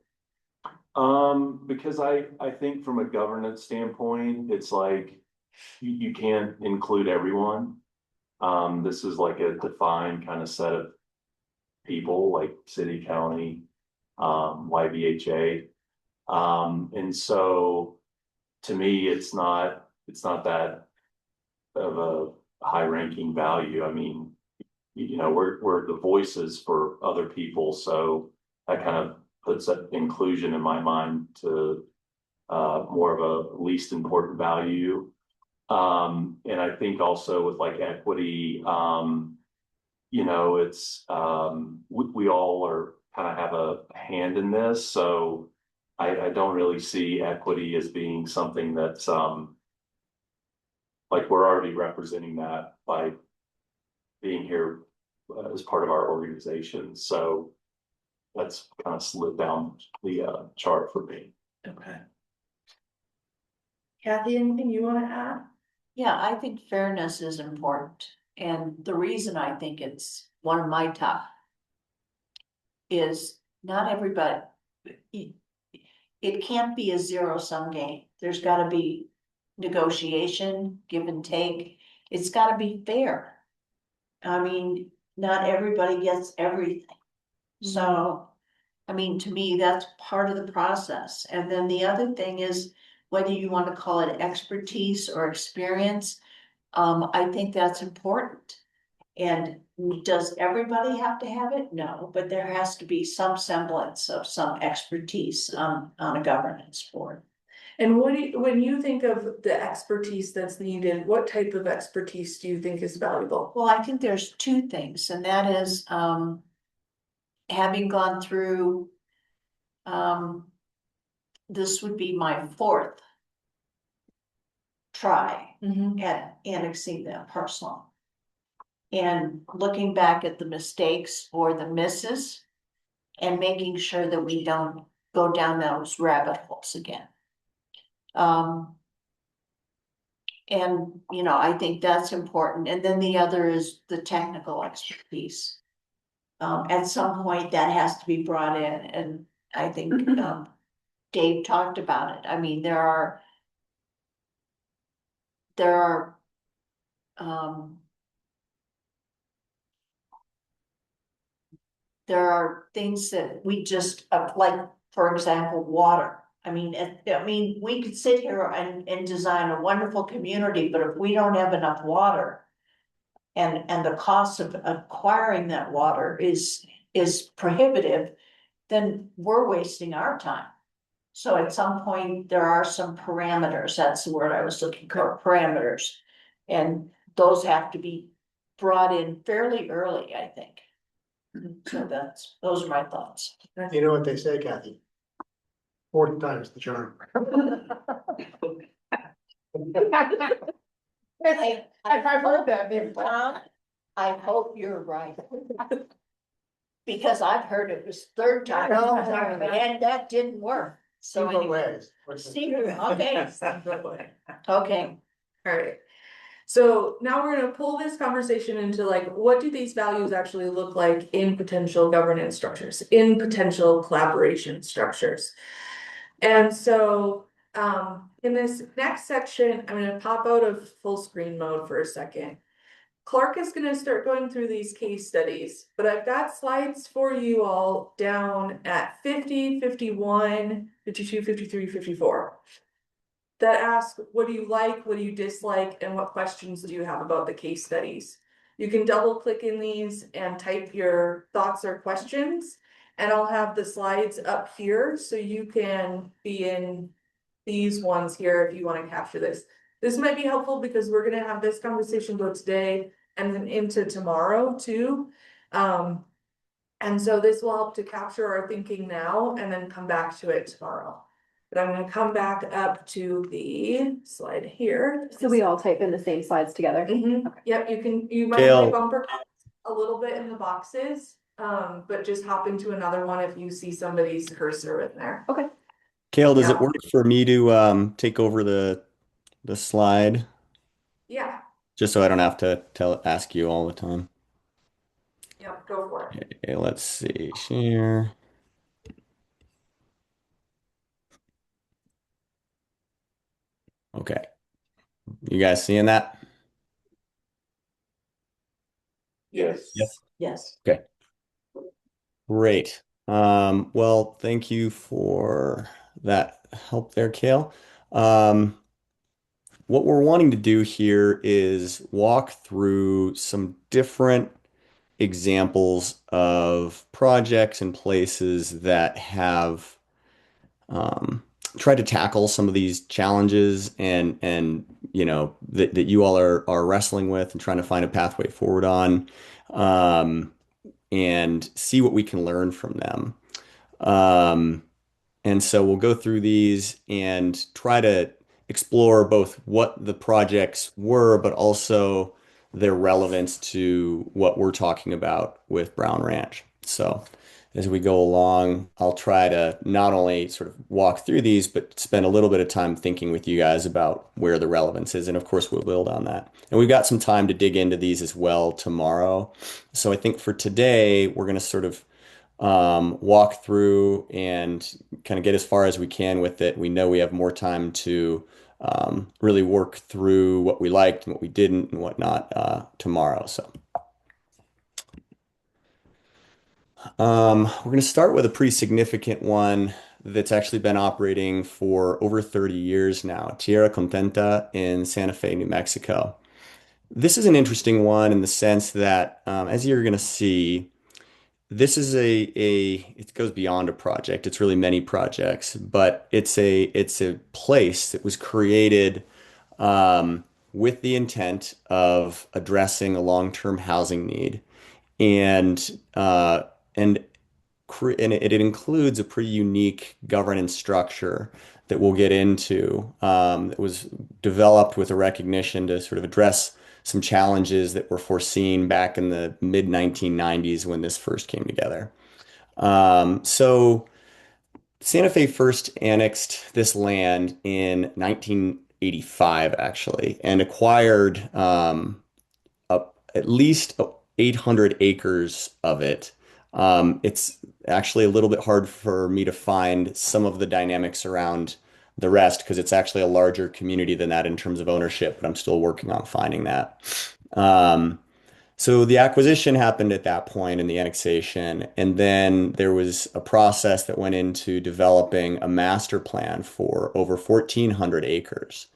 Because I think from a governance standpoint, it's like you can't include everyone. This is like a defined kind of set of people like city, county, YVHA. And so to me, it's not that of a high ranking value. I mean, you know, we're the voices for other people. So that kind of puts that inclusion in my mind to more of a least important value. And I think also with like equity, you know, it's we all are kind of have a hand in this. So I don't really see equity as being something that's like we're already representing that by being here as part of our organization. So that's kind of slid down the chart for me. Okay. Kathy, anything you want to add? Yeah, I think fairness is important, and the reason I think it's one of my top is not everybody. It can't be a zero-sum game. There's gotta be negotiation, give and take. It's gotta be fair. I mean, not everybody gets everything. So I mean, to me, that's part of the process. And then the other thing is whether you want to call it expertise or experience. I think that's important. And does everybody have to have it? No, but there has to be some semblance of some expertise on a governance board. And when you think of the expertise that's needed, what type of expertise do you think is valuable? Well, I think there's two things, and that is, having gone through, this would be my fourth try at annexing that parcel. And looking back at the mistakes or the misses and making sure that we don't go down those rabbit holes again. And, you know, I think that's important. And then the other is the technical expertise. At some point that has to be brought in, and I think, Dave talked about it. I mean, there are, there are things that we just, like, for example, water. I mean, we could sit here and design a wonderful community, but if we don't have enough water. And the cost of acquiring that water is prohibitive, then we're wasting our time. So at some point, there are some parameters, that's the word I was looking for, parameters. And those have to be brought in fairly early, I think. So those are my thoughts. You know what they say, Kathy? 40 times the charm. I've heard that before. Tom, I hope you're right. Because I've heard it was third time, and that didn't work. So Steamboat anyway, ways. okay, okay. All right. So now we're gonna pull this conversation into like, what do these values actually look like in potential governance structures, in potential collaboration structures? And so, in this next section, I'm gonna pop out of full screen mode for a second. Clark is gonna start going through these case studies, but I've got slides for you all down at 50, 51, 52, 53, 54. That ask, what do you like, what do you dislike, and what questions do you have about the case studies? You can double click in these and type your thoughts or questions, and I'll have the slides up here so you can be in these ones here if you want to capture this. This might be helpful because we're gonna have this conversation go today and then into tomorrow too. And so this will help to capture our thinking now and then come back to it tomorrow. But I'm gonna come back up to the slide here. So we all type in the same slides together. Yep, you might Gail. like bumper a little bit in the boxes, but just hop into another one if you see somebody's cursor in there. Okay. Kale, does it Yeah. work for me to take over the slide? Yeah, Just so I don't have to ask you all the time. yep, go for it. Okay, let's see. Share. Okay. You guys seeing that? Yes. Yes. Yes. Great. Well, thank you for that help there, Kale. What we're wanting to do here is walk through some different examples of projects and places that have tried to tackle some of these challenges and you know that you all are wrestling with and trying to find a pathway forward on, and see what we can learn from them. And so we'll go through these and try to explore both what the projects were, but also their relevance to what we're talking about with Brown Ranch. So as we go along, I'll try to not only sort of walk through these, but spend a little bit of time thinking with you guys about where the relevance is. And of course, we'll build on that. And we've got some time to dig into these as well tomorrow. So I think for today, we're going to sort of walk through and kind of get as far as we can with it. We know we have more time to really work through what we liked and what we didn't and whatnot tomorrow. So, We're going to start with a pretty significant one that's actually been operating for over 30 years now, Tierra Contenta in Santa Fe, New Mexico. This is an interesting one in the sense that, as you're going to see, this is it goes beyond a project. It's really many projects, but it's a place that was created with the intent of addressing a long-term housing need, and and and it includes a pretty unique governance structure that we'll get into. That was developed with a recognition to sort of address some challenges that were foreseen back in the mid 1990s when this first came together. So Santa Fe first annexed this land in 1985, actually, and acquired at least 800 acres of it. It's actually a little bit hard for me to find some of the dynamics around the rest because it's actually a larger community than that in terms of ownership, but I'm still working on finding that. Um, so the acquisition happened at that point in the annexation, and then there was a process that went into developing a master plan for over 1,400 acres.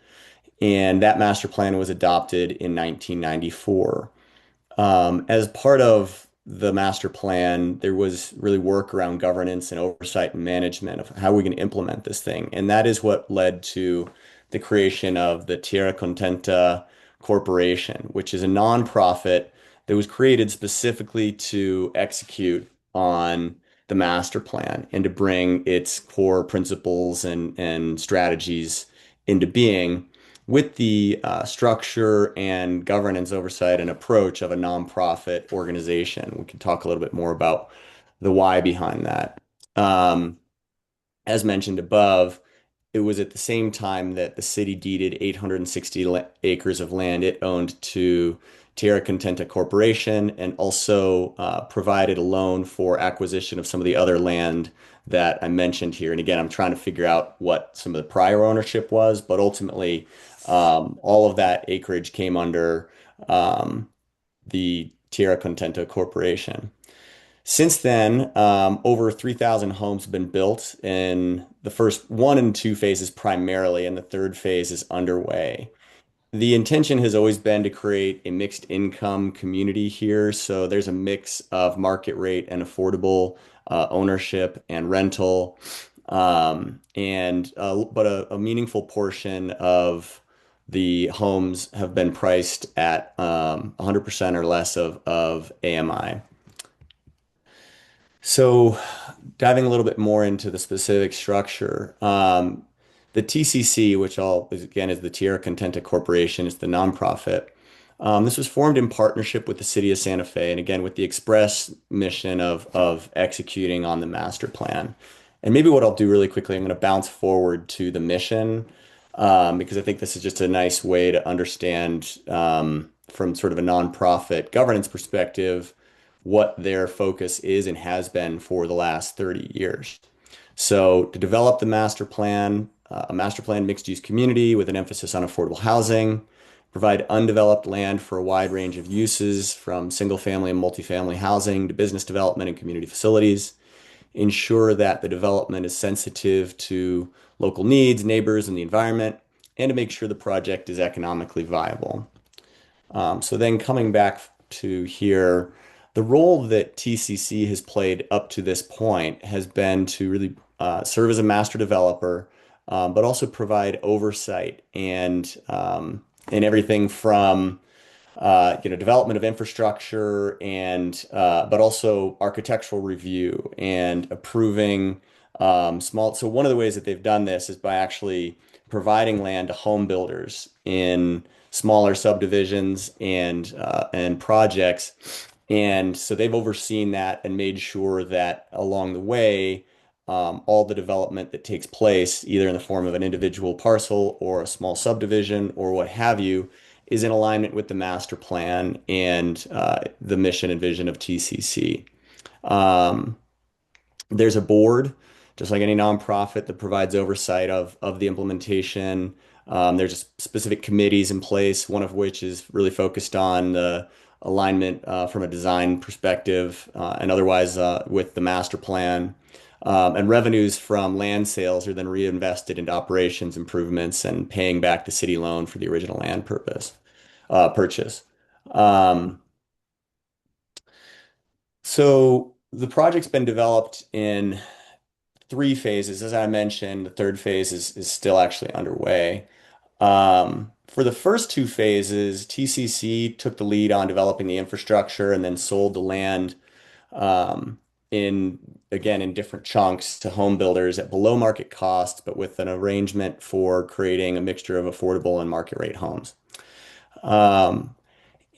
And that master plan was adopted in 1994. As part of the master plan, there was really work around governance and oversight and management of how we can implement this thing. And that is what led to the creation of the Tierra Contenta Corporation, which is a nonprofit that was created specifically to execute on the master plan and to bring its core principles and strategies into being with the structure and governance oversight and approach of a nonprofit organization. We can talk a little bit more about the why behind that. Um, as mentioned above, it was at the same time that the city deeded 860 acres of land it owned to Tierra Contenta Corporation and also provided a loan for acquisition of some of the other land that I mentioned here. And again, I'm trying to figure out what some of the prior ownership was, but ultimately, all of that acreage came under the Tierra Contenta Corporation. Since then, over 3,000 homes have been built in the first one and two phases primarily, and the third phase is underway. The intention has always been to create a mixed income community here. So there's a mix of market rate and affordable ownership and rental, but a meaningful portion of the homes have been priced at 100% or less of AMI. So diving a little bit more into the specific structure, the TCC, which again is the Tierra Contenta Corporation, is the nonprofit. This was formed in partnership with the city of Santa Fe, and again with the express mission of executing on the master plan. And maybe what I'll do really quickly, I'm going to bounce forward to the mission because I think this is just a nice way to understand from sort of a nonprofit governance perspective what their focus is and has been for the last 30 years. So to develop the master plan, a master plan mixed use community with an emphasis on affordable housing, provide undeveloped land for a wide range of uses from single family and multifamily housing to business development and community facilities, ensure that the development is sensitive to local needs, neighbors, and the environment, and to make sure the project is economically viable. So then coming back to here, the role that TCC has played up to this point has been to really serve as a master developer, but also provide oversight and everything from development of infrastructure and but also architectural review and approving small. So one of the ways that they've done this is by actually providing land to home builders in smaller subdivisions and projects. And so they've overseen that and made sure that along the way, all the development that takes place, either in the form of an individual parcel or a small subdivision or what have you, is in alignment with the master plan and the mission and vision of TCC. There's a board, just like any nonprofit, that provides oversight of the implementation. There's specific committees in place, one of which is really focused on the alignment from a design perspective and otherwise with the master plan. And revenues from land sales are then reinvested into operations improvements and paying back the city loan for the original land purchase. So the project's been developed in 3 phases. As I mentioned, the third phase is still actually underway. For the first 2 phases, TCC took the lead on developing the infrastructure and then sold the land um, in different chunks to home builders at below market cost, but with an arrangement for creating a mixture of affordable and market rate homes. Um,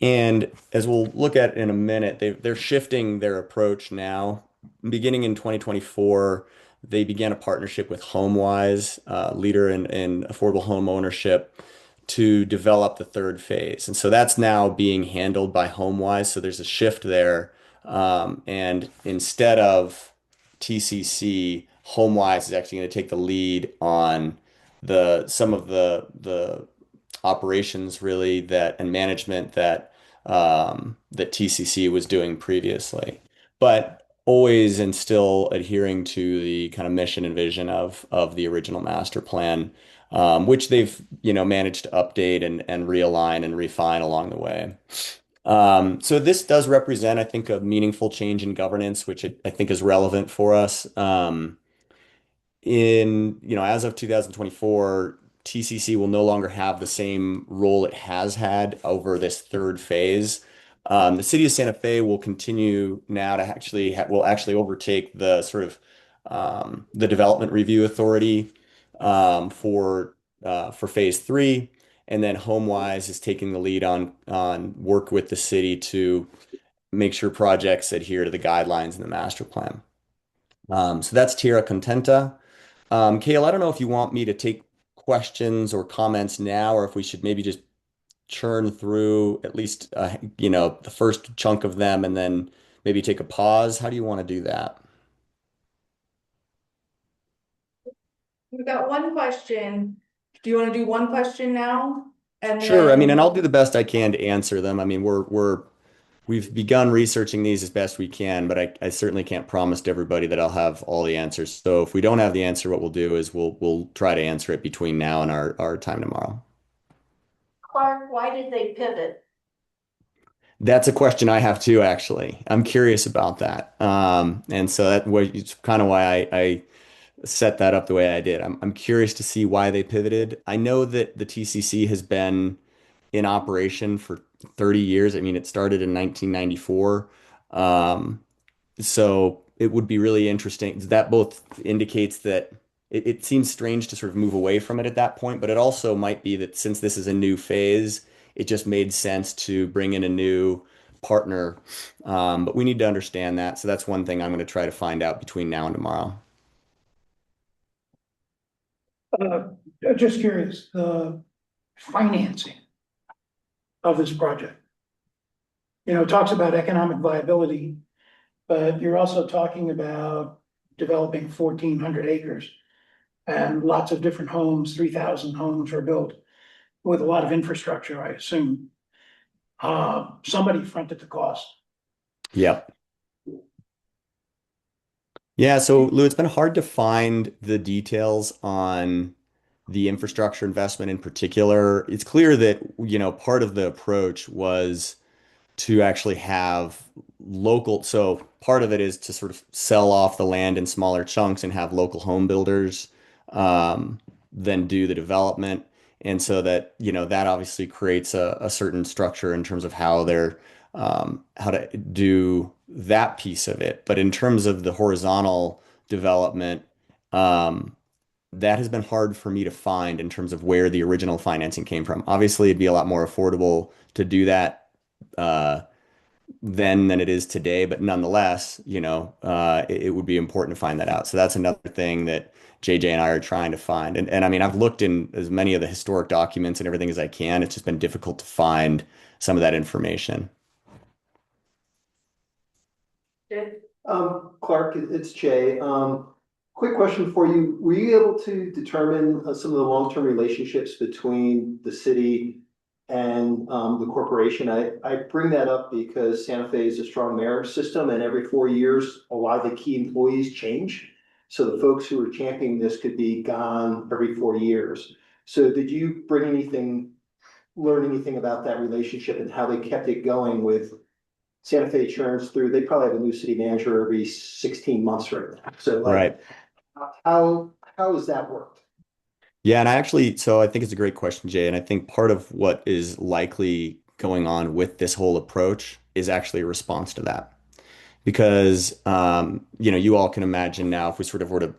and as we'll look at in a minute, they're shifting their approach now. Beginning in 2024, they began a partnership with HomeWise, leader in affordable home ownership, to develop the third phase. And so that's now being handled by HomeWise. So there's a shift there. And instead of TCC, HomeWise is actually going to take the lead on some of the operations really and management that TCC was doing previously, but always and still adhering to the kind of mission and vision of the original master plan, which they've managed to update and realign and refine along the way. So this does represent, I think, a meaningful change in governance, which I think is relevant for us. As of 2024, TCC will no longer have the same role it has had over this third phase. The city of Santa Fe will continue now to will actually overtake the sort of the development review authority for phase 3, and then HomeWise is taking the lead on work with the city to make sure projects adhere to the guidelines in the master plan. So that's Tierra Contenta. Kale, I don't know if you want me to take questions or comments now, or if we should maybe just churn through at least, the first chunk of them and then maybe take a pause. How do you want to do that? We've got one question. Do you want to do one question now? And Sure. I mean, and then I'll do the best I can to answer them. I mean, we've begun researching these as best we can, but I certainly can't promise to everybody that I'll have all the answers. So if we don't have the answer, what we'll do is we'll try to answer it between now and our time tomorrow. Clark, why did they pivot? That's a question I have too, actually. I'm curious about that. And so it's kind of why I set that up the way I did. I'm curious to see why they pivoted. I know that the TCC has been in operation for 30 years. I mean, it started in 1994. So it would be really interesting. That both indicates that it seems strange to sort of move away from it at that point, but it also might be that since this is a new phase, it just made sense to bring in a new partner. But we need to understand that. So that's one thing I'm going to try to find out between now and tomorrow. Just curious, the financing of this project. It talks about economic viability, but you're also talking about developing 1,400 acres and lots of different homes, 3,000 homes are built with a lot of infrastructure, I assume. Somebody fronted the cost. Yep. Yeah, so Lou, it's been hard to find the details on the infrastructure investment in particular. It's clear that, part of the approach was to actually have so part of it is to sort of sell off the land in smaller chunks and have local home builders then do the development. And so that, that obviously creates a certain structure in terms of how to do that piece of it. But in terms of the horizontal development, that has been hard for me to find in terms of where the original financing came from. Obviously, it'd be a lot more affordable to do that then than it is today, but nonetheless, it would be important to find that out. So that's another thing that JJ and I are trying to find. And I mean, I've looked in as many of the historic documents and everything as I can. It's just been difficult to find some of that information. Clark, it's Jay. Quick question for you. Were you able to determine some of the long-term relationships between the city and the corporation. I bring that up because Santa Fe is a strong merit system, and every 4 years, a lot of the key employees change. So the folks who are championing this could be gone every 4 years. So did you learn anything about that relationship and how they kept it going with Santa Fe churns through? They probably have a new city manager every 16 months right now. So like, Right. how has that worked? Yeah, and so I think it's a great question, Jay. And I think part of what is likely going on with this whole approach is actually a response to that. Because, you all can imagine now if we sort of were to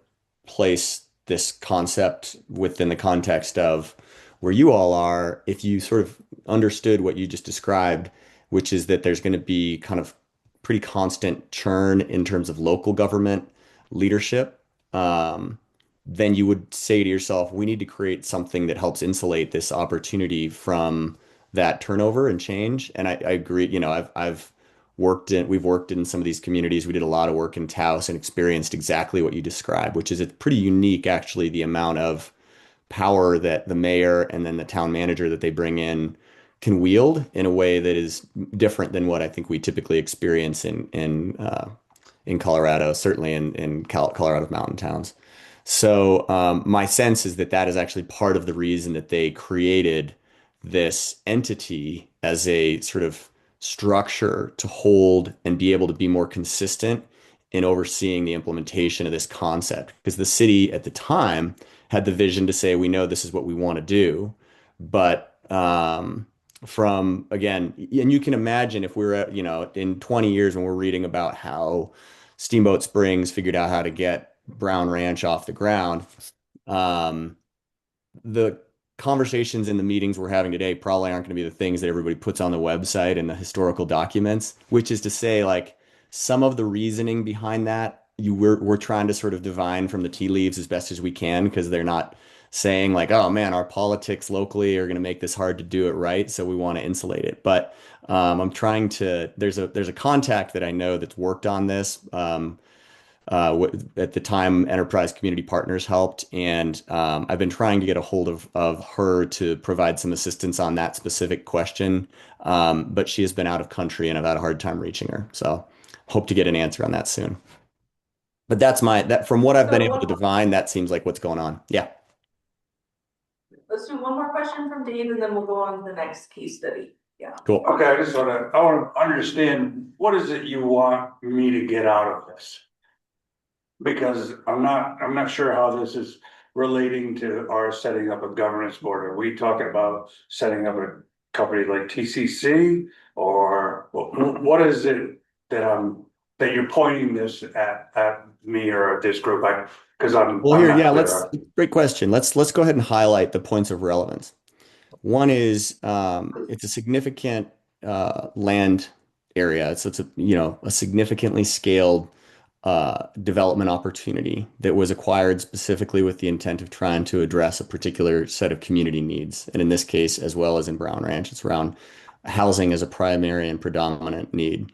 place this concept within the context of where you all are, if you sort of understood what you just described, which is that there's going to be kind of pretty constant churn in terms of local government leadership, then you would say to yourself, we need to create something that helps insulate this opportunity from that turnover and change. And I agree, we've worked in some of these communities. We did a lot of work in Taos and experienced exactly what you described, which is it's pretty unique, actually, the amount of power that the mayor and then the town manager that they bring in can wield in a way that is different than what I think we typically experience in Colorado, certainly in Colorado mountain towns. So my sense is that is actually part of the reason that they created this entity as a sort of structure to hold and be able to be more consistent in overseeing the implementation of this concept. Because the city at the time had the vision to say, we know this is what we want to do. But from, again, and you can imagine if we're, in 20 years when we're reading about how Steamboat Springs figured out how to get Brown Ranch off the ground, the conversations in the meetings we're having today probably aren't going to be the things that everybody puts on the website and the historical documents, which is to say, like, some of the reasoning behind that, we're trying to sort of divine from the tea leaves as best as we can, because they're not saying like, oh man, our politics locally are going to make this hard to do it right, so we want to insulate it. But I'm trying to, there's a contact that I know that's worked on this. At the time, Enterprise Community Partners helped, and I've been trying to get a hold of her to provide some assistance on that specific question, but she has been out of country and I've had a hard time reaching her. So hope to get an answer on that soon. But that from what I've been able to divine, that seems like what's going on. Yeah. Let's do one more question from Dave and then we'll go on to the next case study. Yeah. Cool. Okay, I want to understand, what is it you want me to get out of this? Because I'm not sure how this is relating to our setting up a governance board. Are we talking about setting up a company like TCC, or what is it that you're pointing this at me or at this group? Great question. Let's go ahead and highlight the points of relevance. One is it's a significant land area. It's a significantly scaled development opportunity that was acquired specifically with the intent of trying to address a particular set of community needs. And in this case, as well as in Brown Ranch, it's around housing as a primary and predominant need.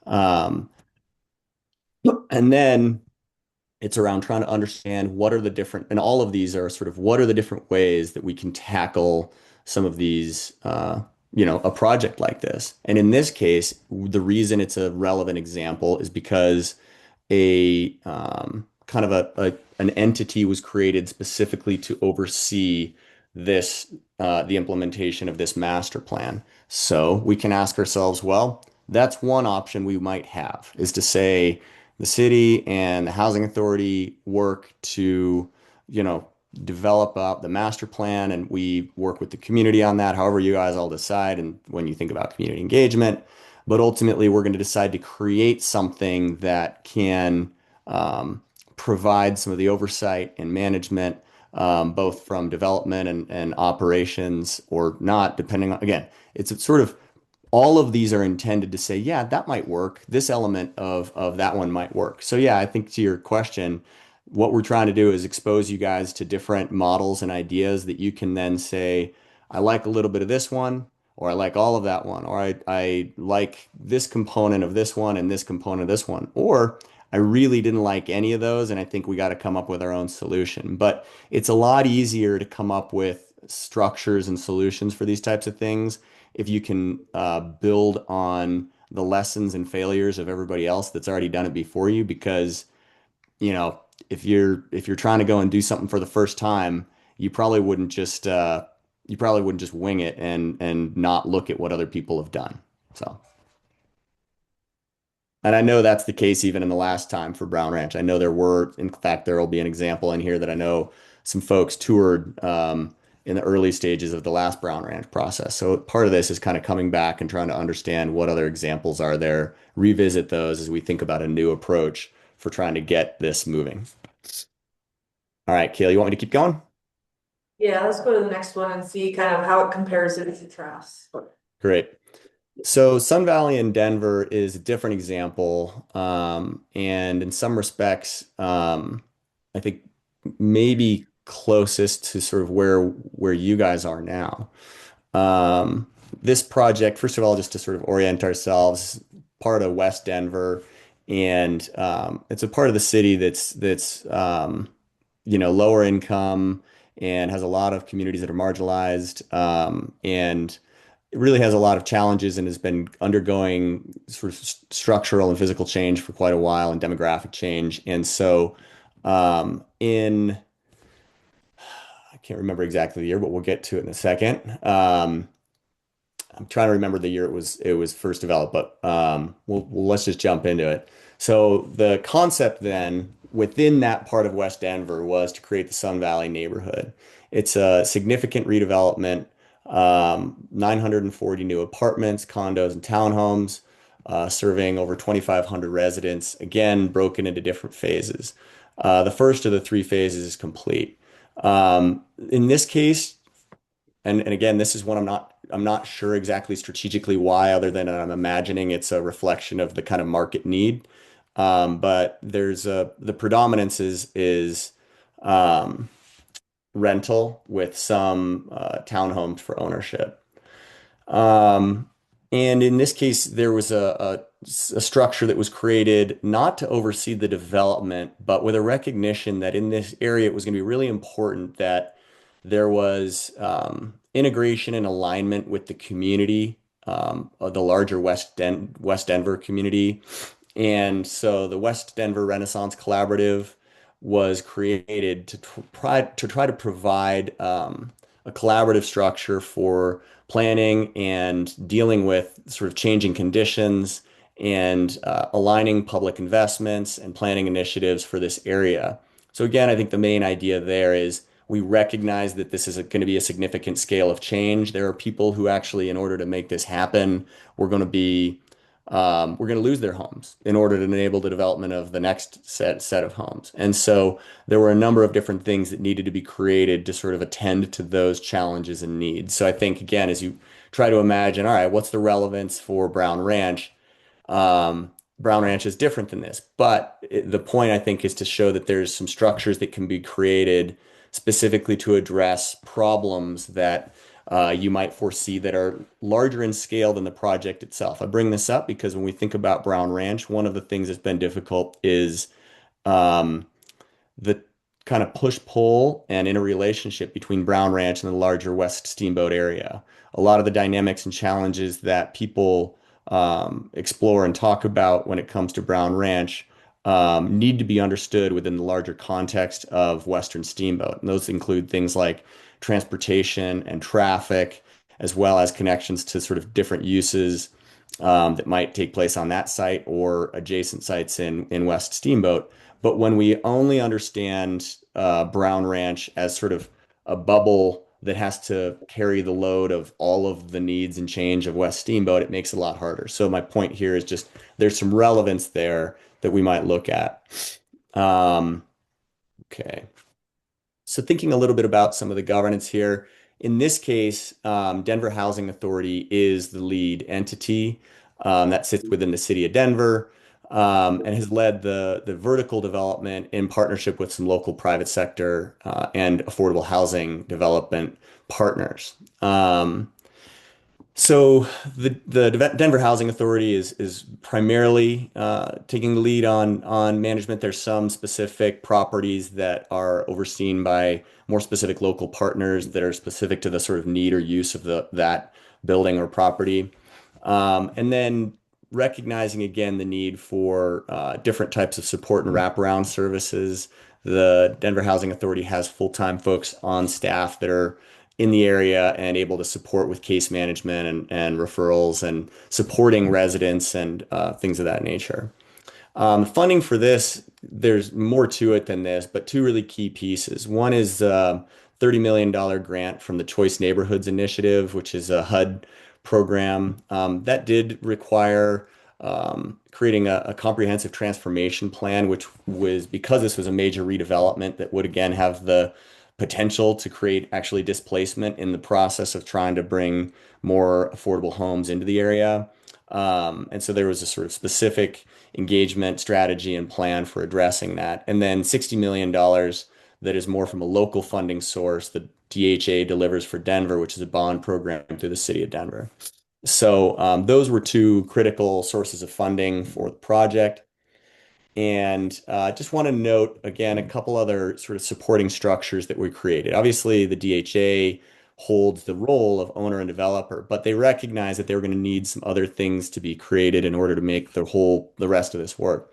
And then it's around trying to understand and all of these are sort of, what are the different ways that we can tackle some of these, a project like this. And in this case, the reason it's a relevant example is because kind of an entity was created specifically to oversee this, the implementation of this master plan. So we can ask ourselves, well, that's one option we might have, is to say the city and the housing authority work to, develop out the master plan, and we work with the community on that, however you guys all decide, and when you think about community engagement. But ultimately, we're going to decide to create something that can provide some of the oversight and management, both from development and operations, or not, depending on, again, it's sort of, all of these are intended to say, yeah, that might work. This element of that one might work. So yeah, I think to your question, what we're trying to do is expose you guys to different models and ideas that you can then say, I like a little bit of this one, or I like all of that one, or I like this component of this one and this component of this one, or I really didn't like any of those and I think we got to come up with our own solution. But it's a lot easier to come up with structures and solutions for these types of things if you can build on the lessons and failures of everybody else that's already done it before you. Because, you know, if you're trying to go and do something for the first time, you probably wouldn't just wing it and not look at what other people have done. So. And I know that's the case even in the last time for Brown Ranch. I know in fact, there will be an example in here that I know some folks toured in the early stages of the last Brown Ranch process. So part of this is kind of coming back and trying to understand what other examples are there, revisit those as we think about a new approach for trying to get this moving. All right, Kayla, you want me to keep going? Yeah, let's go to the next one and see kind of how it compares to the trust. Great. So Sun Valley in Denver is a different example, and in some respects, I think maybe closest to sort of where you guys are now. This project, first of all, just to sort of orient ourselves, part of West Denver, and it's a part of the city that's lower income and has a lot of communities that are marginalized, and it really has a lot of challenges and has been undergoing sort of structural and physical change for quite a while and demographic change. And so I can't remember exactly the year, but we'll get to it in a second. I'm trying to remember the year it was first developed, but let's just jump into it. So the concept then within that part of West Denver was to create the Sun Valley neighborhood. It's a significant redevelopment, 940 new apartments, condos, and townhomes, serving over 2,500 residents, again, broken into different phases. The first of the three phases is complete. In this case, and again, this is one I'm not sure exactly strategically why, other than I'm imagining it's a reflection of the kind of market need. But the predominance is rental with some townhomes for ownership. And in this case, there was a structure that was created not to oversee the development, but with a recognition that in this area, it was going to be really important that there was integration and alignment with the community, of the larger West Denver community. And so the West Denver Renaissance Collaborative was created to try to provide a collaborative structure for planning and dealing with sort of changing conditions and aligning public investments and planning initiatives for this area. So again, I think the main idea there is we recognize that this is going to be a significant scale of change. There are people who actually, in order to make this happen, we're going to lose their homes in order to enable the development of the next set of homes. And so there were a number of different things that needed to be created to sort of attend to those challenges and needs. So I think, again, as you try to imagine, all right, what's the relevance for Brown Ranch? Brown Ranch is different than this, but the point I think is to show that there's some structures that can be created specifically to address problems that you might foresee that are larger in scale than the project itself. I bring this up because when we think about Brown Ranch, one of the things that's been difficult is the kind of push-pull and interrelationship between Brown Ranch and the larger West Steamboat area. A lot of the dynamics and challenges that people explore and talk about when it comes to Brown Ranch need to be understood within the larger context of Western Steamboat. And those include things like transportation and traffic, as well as connections to sort of different uses that might take place on that site or adjacent sites in West Steamboat. But when we only understand Brown Ranch as sort of a bubble that has to carry the load of all of the needs and change of West Steamboat, it makes it a lot harder. So my point here is just there's some relevance there that we might look at. Okay. So thinking a little bit about some of the governance here, in this case, Denver Housing Authority is the lead entity that sits within the city of Denver and has led the vertical development in partnership with some local private sector and affordable housing development partners. So the Denver Housing Authority is primarily taking the lead on management. There's some specific properties that are overseen by more specific local partners that are specific to the sort of need or use of that building or property. And then recognizing again the need for different types of support and wraparound services. The Denver Housing Authority has full-time folks on staff that are in the area and able to support with case management and referrals and supporting residents and things of that nature. Funding for this, there's more to it than this, but two really key pieces. One is $30 million grant from the Choice Neighborhoods Initiative, which is a HUD program. That did require creating a comprehensive transformation plan, which was because this was a major redevelopment that would again have the potential to create actually displacement in the process of trying to bring more affordable homes into the area. And so there was a sort of specific engagement strategy and plan for addressing that. And then $60 million that is more from a local funding source that DHA delivers for Denver, which is a bond program through the city of Denver. So those were two critical sources of funding for the project. And just want to note again a couple other sort of supporting structures that we created. Obviously, the DHA holds the role of owner and developer, but they recognize that they're going to need some other things to be created in order to make the rest of this work.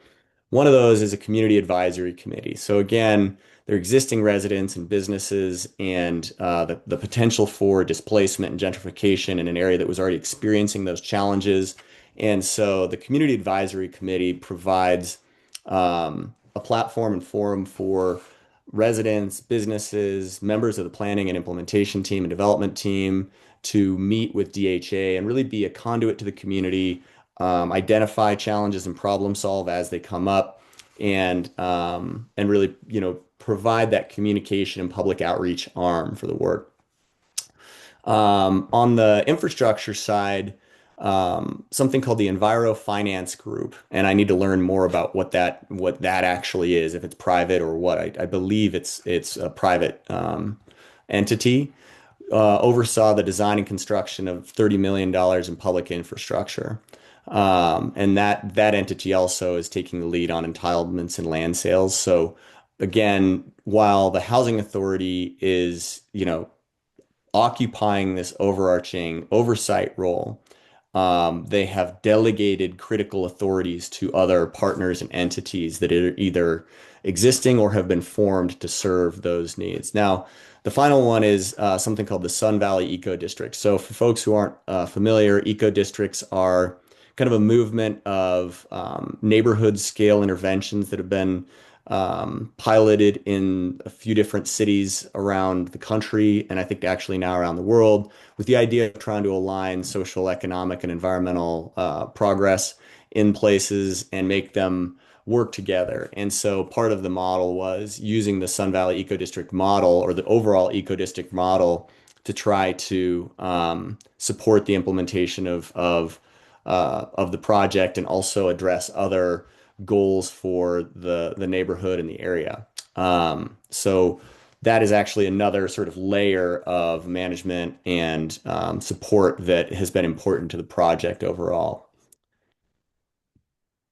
One of those is a community advisory committee. So again, they're existing residents and businesses and the potential for displacement and gentrification in an area that was already experiencing those challenges. And so the community advisory committee provides a platform and forum for residents, businesses, members of the planning and implementation team and development team to meet with DHA and really be a conduit to the community, identify challenges and problem solve as they come up, and really, provide that communication and public outreach arm for the work. On the infrastructure side, something called the Enviro Finance Group, and I need to learn more about what that actually is, if it's private or what. I believe it's a private entity. Oversaw the design and construction of $30 million in public infrastructure. And that entity also is taking the lead on entitlements and land sales. So again, while the housing authority is, occupying this overarching oversight role, they have delegated critical authorities to other partners and entities that are either existing or have been formed to serve those needs. Now, the final one is something called the Sun Valley Eco District. So for folks who aren't familiar, eco districts are kind of a movement of neighborhood scale interventions that have been piloted in a few different cities around the country, and I think actually now around the world, with the idea of trying to align social, economic, and environmental progress in places and make them work together. And so part of the model was using the Sun Valley Eco District model or the overall eco district model to try to support the implementation of the project and also address other goals for the neighborhood and the area. So that is actually another sort of layer of management and support that has been important to the project overall.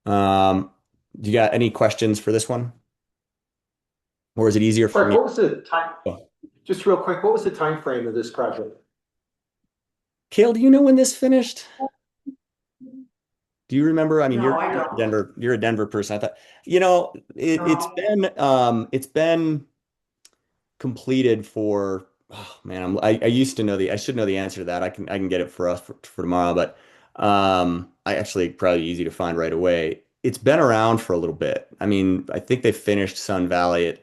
Do you got any questions for this one? Or is it easier for Mark, me? what was the time, Oh. just real quick, what was the time frame of this project? Kale, do you know when this finished? Do you remember? I mean, No, I don't. You're a Denver person. I thought, it's been completed for, oh man, I used to know I should know the answer to that. I can get it for us for tomorrow, but I actually probably easy to find right away. It's been around for a little bit. I mean, I think they finished Sun Valley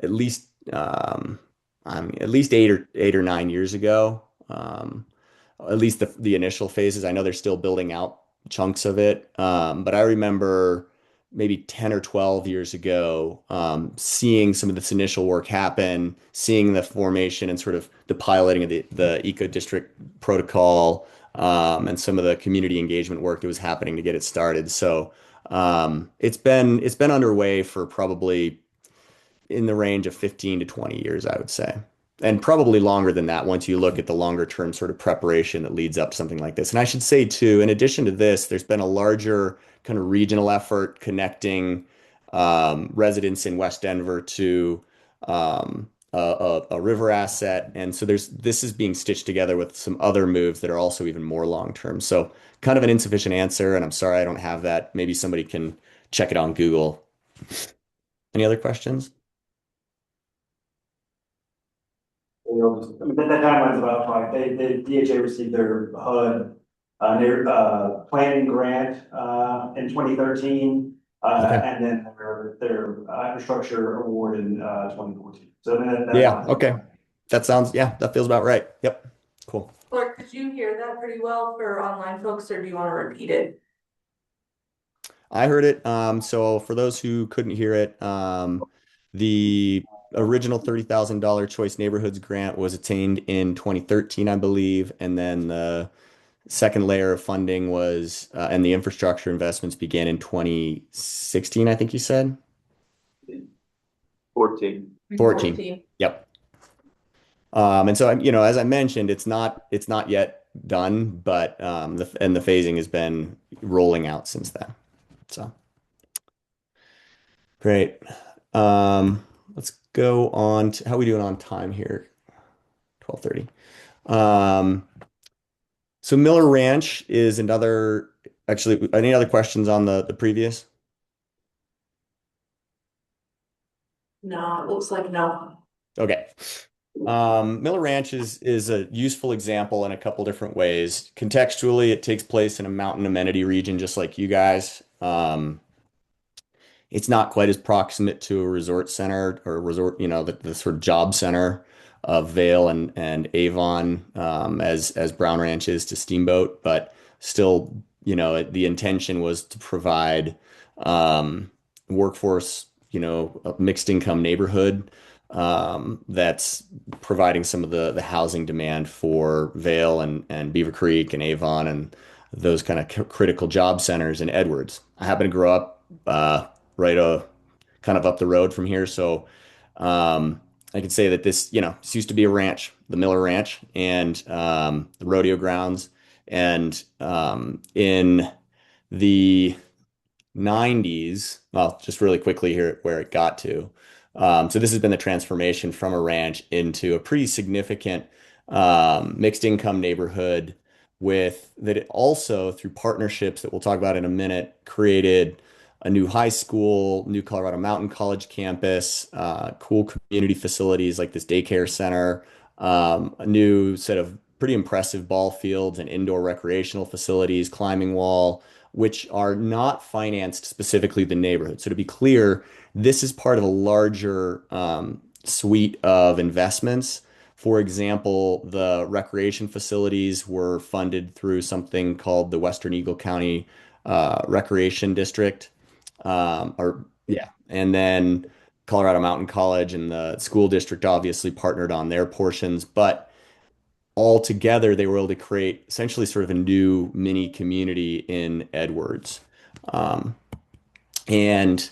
at least at least 8 or 9 years ago. At least the initial phases. I know they're still building out chunks of it. But I remember maybe 10 or 12 years ago, seeing some of this initial work happen, seeing the formation and sort of the piloting of the eco district protocol, and some of the community engagement work that was happening to get it started. So it's been underway for probably in the range of 15 to 20 years, I would say. And probably longer than that once you look at the longer term sort of preparation that leads up to something like this. And I should say too, in addition to this, there's been a larger kind of regional effort connecting residents in West Denver to a river asset. And so this is being stitched together with some other moves that are also even more long term. So kind of an insufficient answer, and I'm sorry I don't have that. Maybe somebody can check it on Google. Any other questions? I mean, that timeline's about right. They DHA received their HUD, their, planning grant, in 2013. Okay. And then their infrastructure award in, 2014. So that. Yeah, okay. That feels about right. Yep. Cool. Clark, did you hear that pretty well for online folks, or do you want to repeat it? I heard it. So for those who couldn't hear it, the original $30,000 Choice Neighborhoods grant was attained in 2013, I believe, and then the second layer of funding was and the infrastructure investments began in 2016, I think you said. 14. 14. Yep. And so as I mentioned, it's not yet done, but the phasing has been rolling out since then. So great. Let's go on to how we doing on time here. 12:30. So Miller Ranch is another. Actually, any other questions on the previous? No, it looks like no. Okay. Miller Ranch is a useful example in a couple different ways. Contextually, it takes place in a mountain amenity region, just like you guys. It's not quite as proximate to a resort center or resort, the sort of job center of Vail and Avon, as Brown Ranch is to Steamboat, but still, the intention was to provide workforce, a mixed income neighborhood that's providing some of the housing demand for Vail and Beaver Creek and Avon and those kind of critical job centers in Edwards. I happen to grow up right kind of up the road from here, so I can say that this used to be a ranch, the Miller Ranch, and the rodeo grounds, and in the 90s, well, just really quickly here where it got to. So this has been the transformation from a ranch into a pretty significant mixed income neighborhood with that it also through partnerships that we'll talk about in a minute created a new high school, new Colorado Mountain College campus, cool community facilities like this daycare center, a new set of pretty impressive ball fields and indoor recreational facilities, climbing wall, which are not financed specifically the neighborhood. So to be clear, this is part of a larger suite of investments. For example, the recreation facilities were funded through something called the Western Eagle County Recreation District. And then Colorado Mountain College and the school district obviously partnered on their portions, but all together they were able to create essentially sort of a new mini community in Edwards. And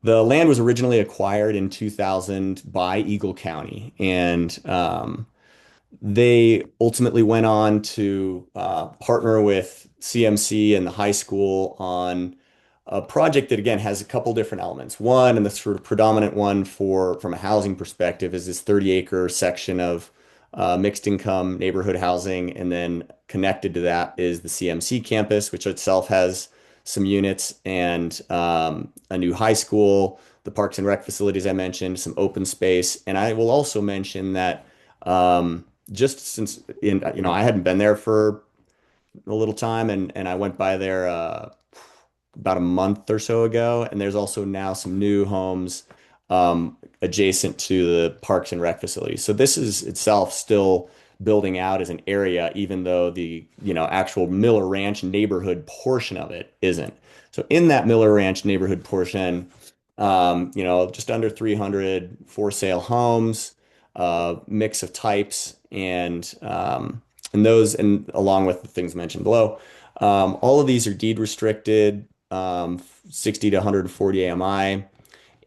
the land was originally acquired in 2000 by Eagle County, and they ultimately went on to partner with CMC and the high school on a project that again has a couple different elements. One, and the sort of predominant one from a housing perspective, is this 30-acre section of mixed income neighborhood housing, and then connected to that is the CMC campus, which itself has some units and a new high school, the parks and rec facilities I mentioned, some open space, and I will also mention that just since I hadn't been there for a little time, and I went by there about a month or so ago, and there's also now some new homes adjacent to the parks and rec facilities. So this is itself still building out as an area, even though the actual Miller Ranch neighborhood portion of it isn't. So in that Miller Ranch neighborhood portion, just under 300 for sale homes, mix of types, and those, and along with the things mentioned below, all of these are deed restricted, 60 to 140 AMI,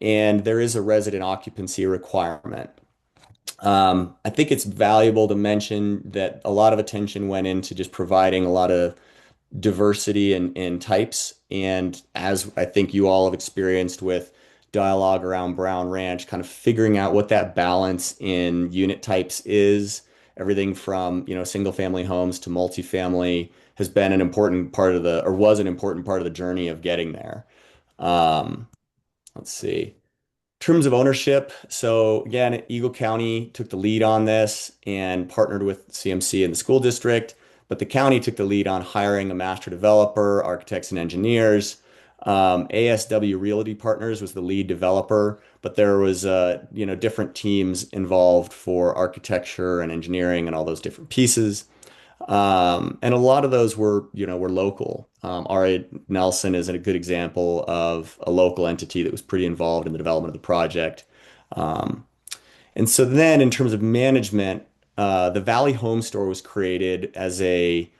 and there is a resident occupancy requirement. I think it's valuable to mention that a lot of attention went into just providing a lot of diversity in types. And as I think you all have experienced with dialogue around Brown Ranch, kind of figuring out what that balance in unit types is, everything from, single family homes to multifamily has been an important part of or was an important part of the journey of getting there. Um, let's see. Terms of ownership. So again, Eagle County took the lead on this and partnered with CMC and the school district, but the county took the lead on hiring a master developer, architects and engineers. ASW Realty Partners was the lead developer, but there was different teams involved for architecture and engineering and all those different pieces. And a lot of those were local. RA Nelson is a good example of a local entity that was pretty involved in the development of the project. Um, and so then in terms of management, the Valley Home Store was created as a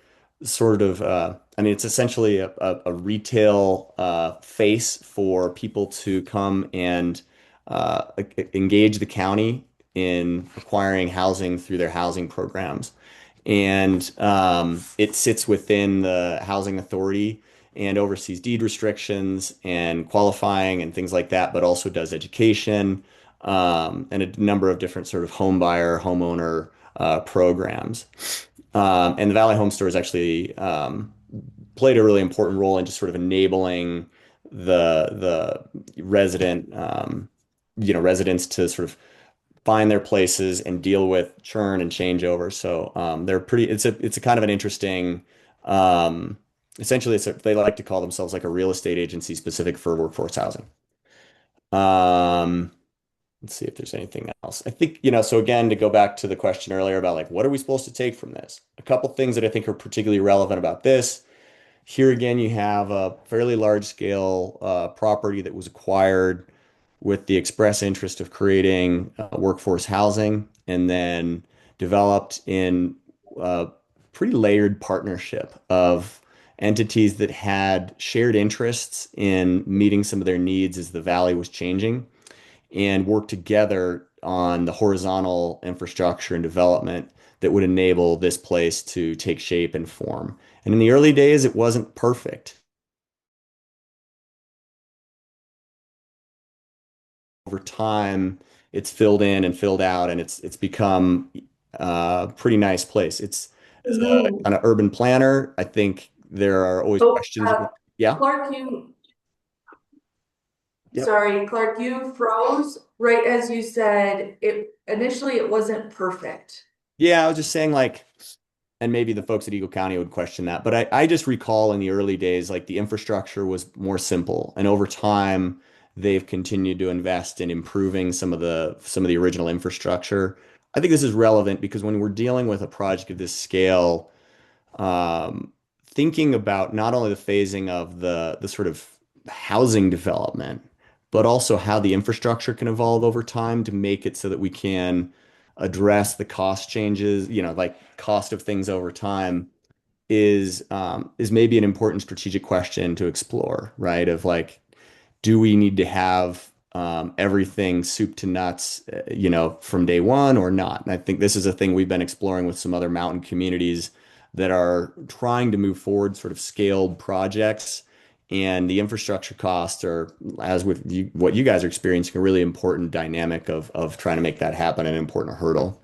sort of, it's essentially a retail face for people to come and engage the county in acquiring housing through their housing programs. And it sits within the housing authority and oversees deed restrictions and qualifying and things like that, but also does education and a number of different sort of home buyer, homeowner programs. And the Valley Home Store has actually played a really important role in just sort of enabling the residents to sort of find their places and deal with churn and changeover. So they're pretty. It's a kind of an interesting. Essentially, they like to call themselves like a real estate agency specific for workforce housing. Um, let's see if there's anything else. I think, so again, to go back to the question earlier about like, what are we supposed to take from this? A couple things that I think are particularly relevant about this. Here again, you have a fairly large scale property that was acquired with the express interest of creating workforce housing and then developed in a pretty layered partnership of entities that had shared interests in meeting some of their needs as the valley was changing and work together on the horizontal infrastructure and development that would enable this place to take shape and form. And in the early days, it wasn't perfect. Over time, it's filled in and filled out, and it's become a pretty nice place. It's as a kind of urban planner, I think there are always Oh, questions. Yeah. Clark, sorry, Clark, you froze right as you said initially it wasn't perfect. Yeah, I was just saying like, and maybe the folks at Eagle County would question that, but I just recall in the early days, like the infrastructure was more simple, and over time they've continued to invest in improving some of the original infrastructure. I think this is relevant because when we're dealing with a project of this scale, um, thinking about not only the phasing of the sort of housing development, but also how the infrastructure can evolve over time to make it so that we can address the cost changes, like cost of things over time is maybe an important strategic question to explore, right? Of like, do we need to have everything soup to nuts, from day one or not? And I think this is a thing we've been exploring with some other mountain communities that are trying to move forward sort of scaled projects. And the infrastructure costs are, as with what you guys are experiencing, a really important dynamic of trying to make that happen, an important hurdle.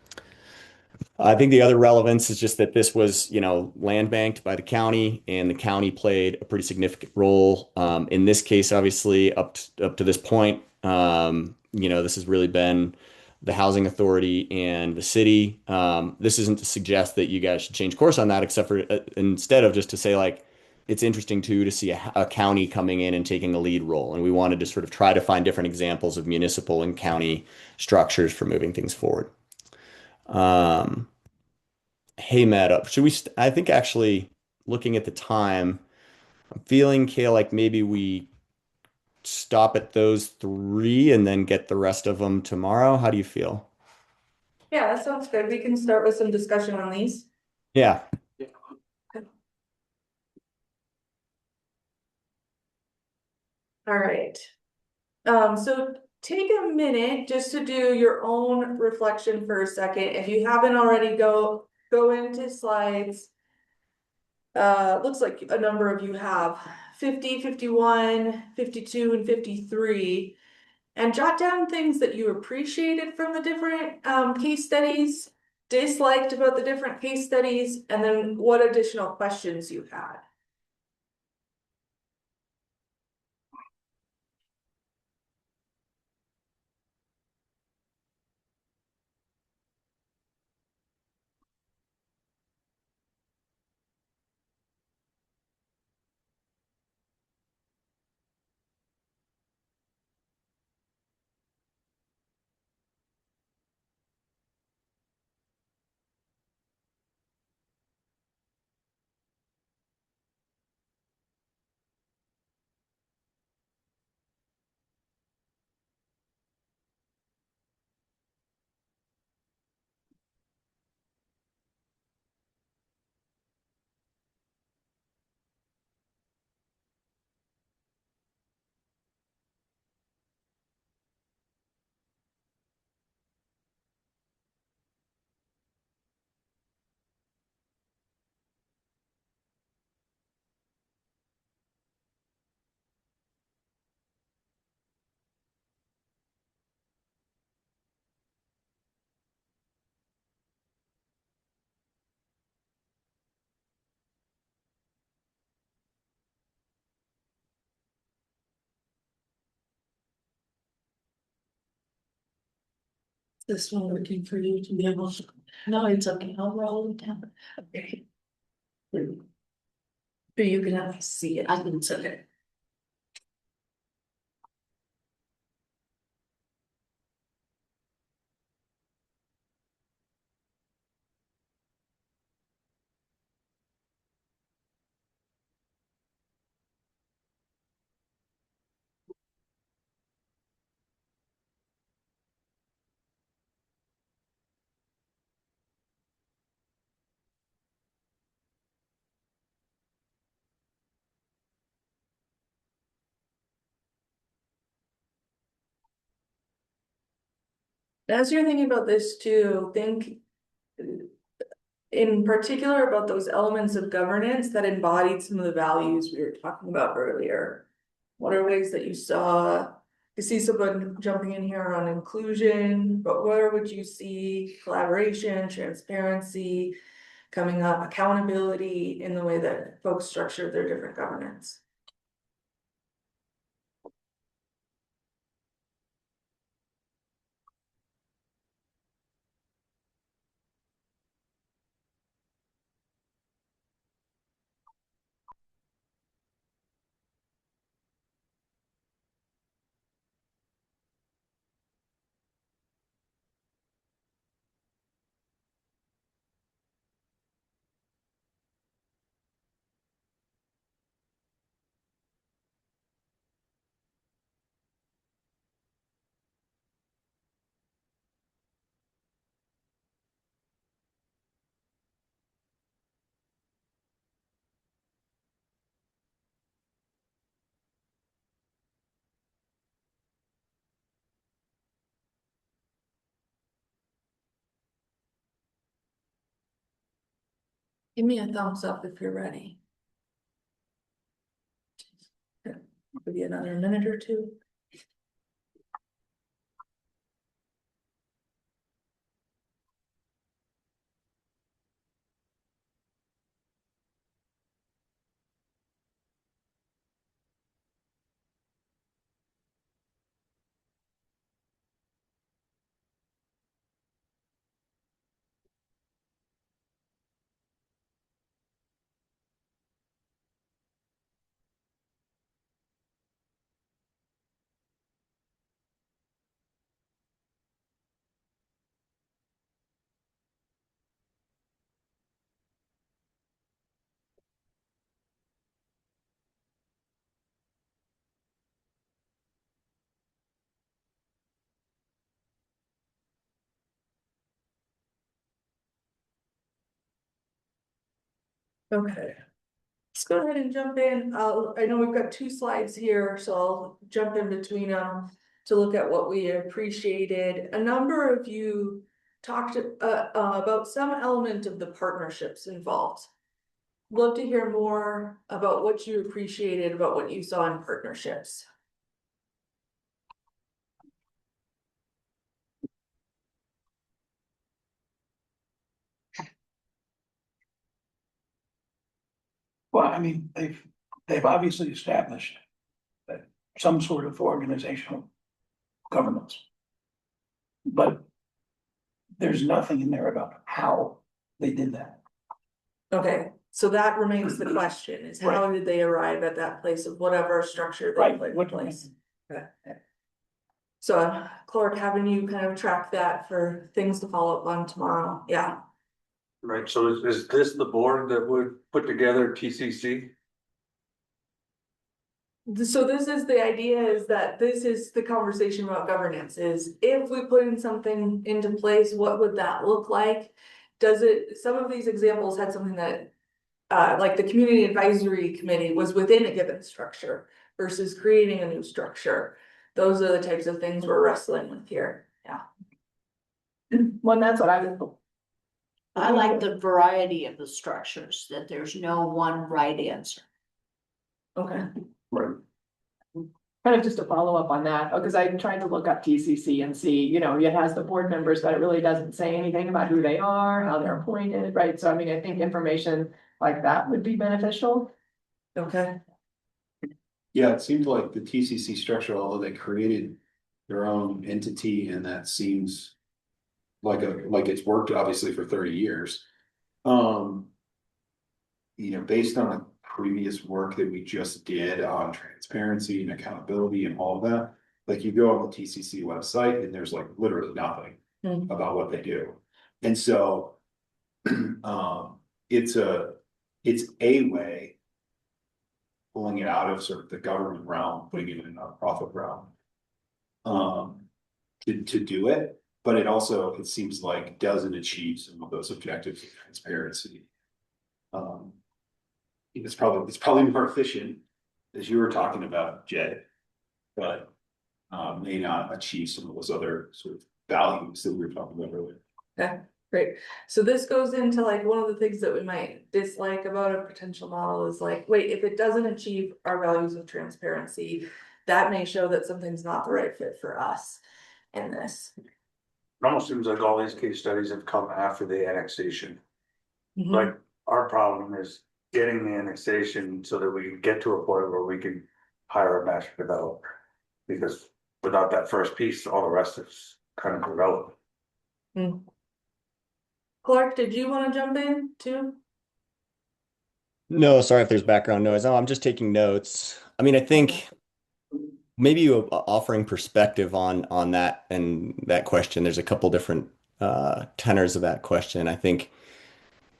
I think the other relevance is just that this was, land banked by the county, and the county played a pretty significant role. In this case, obviously, up to this point, this has really been the housing authority and the city. This isn't to suggest that you guys should change course on that, except for instead of just to say like, it's interesting too to see a county coming in and taking a lead role. And we wanted to sort of try to find different examples of municipal and county structures for moving things forward. Um, Hey, Matt, I think actually looking at the time, I'm feeling, Kale, like maybe we stop at those three and then get the rest of them tomorrow. How do you feel? Yeah, that sounds good. We can start with some discussion on these. Yeah. All right. So take a minute just to do your own reflection for a second. If you haven't already, go into slides. Looks like a number of you have 50, 51, 52, and 53. And jot down things that you appreciated from the different case studies, disliked about the different case studies, and then what additional questions you had. This one working for you to be able to, no, it's okay, I'll roll it down. Okay. But you can see it, I can see it. As you're thinking about this too, think in particular about those elements of governance that embodied some of the values we were talking about earlier. What are ways that you saw, you see someone jumping in here on inclusion, but where would you see collaboration, transparency coming up, accountability in the way that folks structure their different governance? Give me a thumbs up if you're ready. Maybe another minute or two. Okay. Let's go ahead and jump in. I know we've got two slides here, so I'll jump in between them. to look at what we appreciated. A number of you talked about some element of the partnerships involved. Love to hear more about what you appreciated about what you saw in partnerships. Well, I mean, they've obviously established that some sort of organizational governance. But there's nothing in there about how they did that. Okay, so that remains the question, is how did they arrive at that place of whatever structure they Right, put in what- place? Okay. So Clark, having you kind of track that for things to follow up on tomorrow, yeah. Right, so is this the board that would put together TCC? So this is the idea, is that this is the conversation about governance, is if we put in something into place, what would that look like? Does it, some of these examples had something that, like the community advisory committee was within a given structure versus creating a new structure. Those are the types of things we're wrestling with here, yeah. Well, that's what I like the variety of the structures, that there's no one right answer. Okay. Right. kind of just to follow up on that, because I'm trying to look up TCC and see, you know, it has the board members, but it really doesn't say anything about who they are, how they're appointed, right? So I mean, I think information like that would be beneficial. Okay. Yeah, it seems like the TCC structure, although they created their own entity, and that seems like it's worked obviously for 30 years. You know, based on the previous work that we just did on transparency and accountability and all of that, like you go on the TCC website and there's like literally nothing about what they do. And so it's a way pulling it out of sort of the government realm, putting it in a nonprofit realm. To do it, but it seems like doesn't achieve some of those objectives of transparency. It's probably more efficient, as you were talking about, Jay, but may not achieve some of those other sort of values that we were talking about earlier. Okay, great. So this goes into like one of the things that we might dislike about a potential model is like, wait, if it doesn't achieve our values of transparency, that may show that something's not the right fit for us in this. It almost seems like all these case studies have come after the annexation. Mhm. Like, our problem is getting the annexation so that we can get to a point where we can hire a master developer. Because without that first piece, all the rest is kind of irrelevant. Clark, did you want to jump in too? No, sorry if there's background noise. Oh, I'm just taking notes. I mean, I think maybe you offering perspective on that and that question. There's a couple different tenors of that question. I think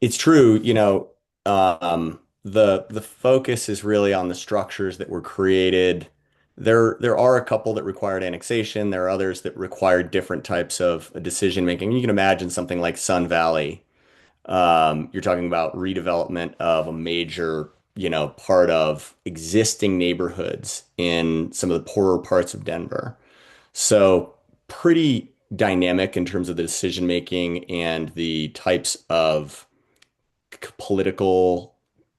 it's true, you know, the focus is really on the structures that were created. There are a couple that required annexation. There are others that required different types of decision making. You can imagine something like Sun Valley. You're talking about redevelopment of a major, you know, part of existing neighborhoods in some of the poorer parts of Denver. So pretty dynamic in terms of the decision making and the types of political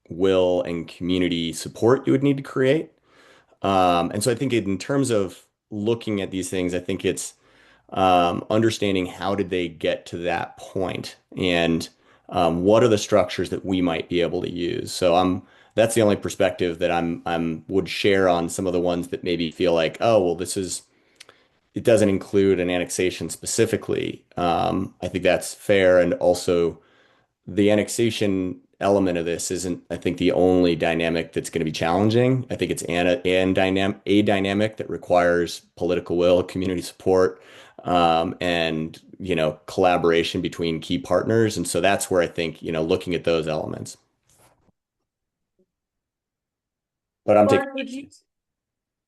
will and community support you would need to create. And so I think in terms of looking at these things, I think it's understanding how did they get to that point and what are the structures that we might be able to use. So that's the only perspective that I'm would share on some of the ones that maybe feel like, oh, well, it doesn't include an annexation specifically. I think that's fair. And also the annexation element of this isn't, I think, the only dynamic that's going to be challenging. I think it's a dynamic that requires political will, community support, and, you know, collaboration between key partners. And so that's where I think, you know, looking at those elements. But I'm Clark, taking.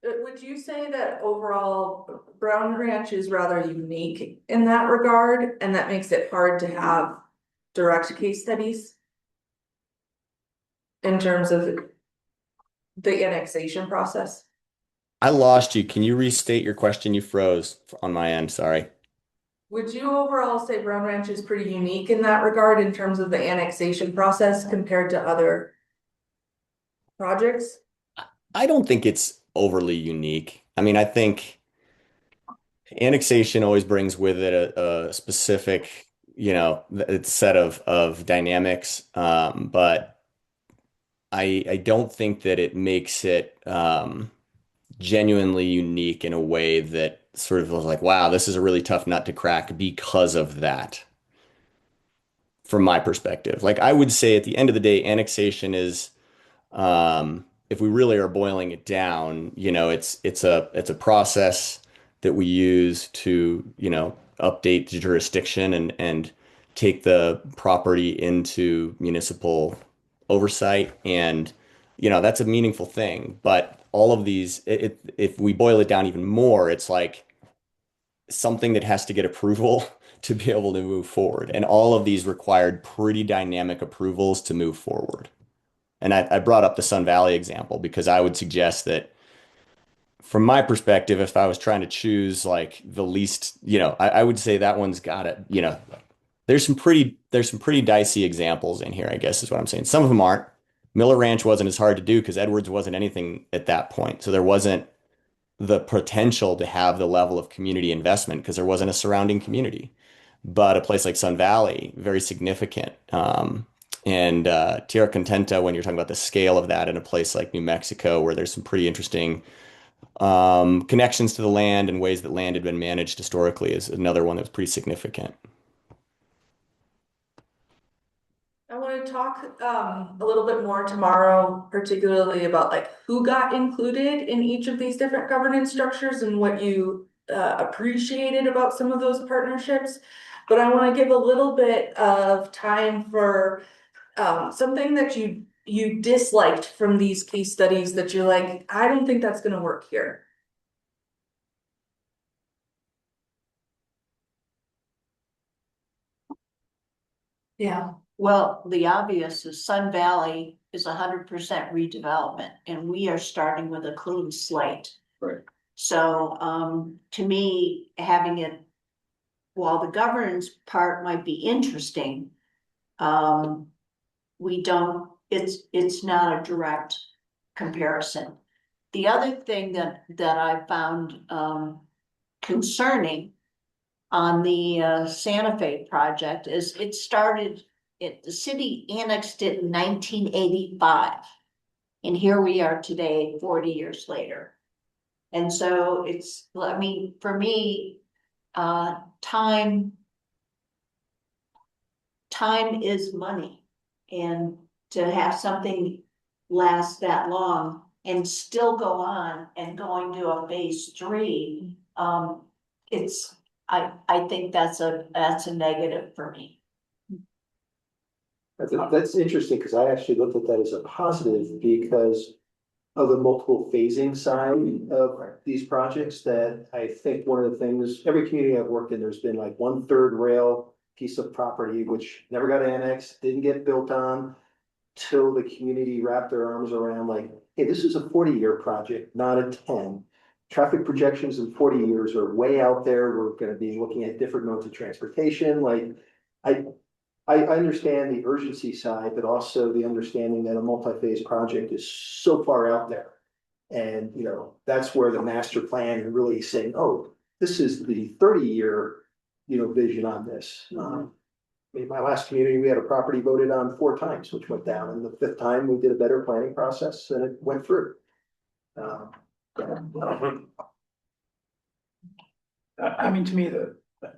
would you say that overall Brown Ranch is rather unique in that regard, and that makes it hard to have direct case studies in terms of the annexation process? I lost you. Can you restate your question? You froze on my end. Sorry. Would you overall say Brown Ranch is pretty unique in that regard in terms of the annexation process compared to other projects? I don't think it's overly unique. I mean, I think annexation always brings with it a specific, set of dynamics. But I don't think that it makes it genuinely unique in a way that sort of was like, wow, this is a really tough nut to crack because of that, from my perspective. Like I would say at the end of the day, annexation is, if we really are boiling it down, it's a process that we use to, update the jurisdiction and take the property into municipal oversight. And, that's a meaningful thing. But all of these, if we boil it down even more, it's like something that has to get approval to be able to move forward. And all of these required pretty dynamic approvals to move forward. And I brought up the Sun Valley example because I would suggest that from my perspective, if I was trying to choose like the least, I would say that one's got it, there's some pretty dicey examples in here, I guess is what I'm saying. Some of them aren't. Miller Ranch wasn't as hard to do because Edwards wasn't anything at that point. So there wasn't the potential to have the level of community investment because there wasn't a surrounding community. But a place like Sun Valley, very significant. And Tierra Contenta, when you're talking about the scale of that in a place like New Mexico, where there's some pretty interesting connections to the land and ways that land had been managed historically, is another one that was pretty significant. I want to talk a little bit more tomorrow, particularly about like who got included in each of these different governance structures and what you appreciated about some of those partnerships. But I want to give a little bit of time for something that you disliked from these case studies that you're like, I don't think that's going to work here. Yeah. Well, the obvious is Sun Valley is 100% redevelopment and we are starting with a clean slate. Right. So, to me, having it, while the governance part might be interesting, it's not a direct comparison. The other thing that I found, concerning on the Santa Fe project is the city annexed it in 1985. And here we are today, 40 years later. And so for me, time is money. And to have something last that long and still go on and going to a phase 3, I think that's a negative for me. That's interesting because I actually looked at that as a positive because of the multiple phasing side of these projects. That I think one of the things, every community I've worked in, there's been like 1/3 rail piece of property which never got annexed, didn't get built on till the community wrapped their arms around like, hey, this is a 40-year project, not a 10. Traffic projections in 40 years are way out there. We're going to be looking at different modes of transportation. Like I understand the urgency side, but also the understanding that a multi-phase project is so far out there. And, that's where the master plan and really saying, oh, this is the 30-year, vision on this. I mean, my last community, we had a property voted on 4 times, which went down. And the 5th time we did a better planning process and it went through. I mean, to me,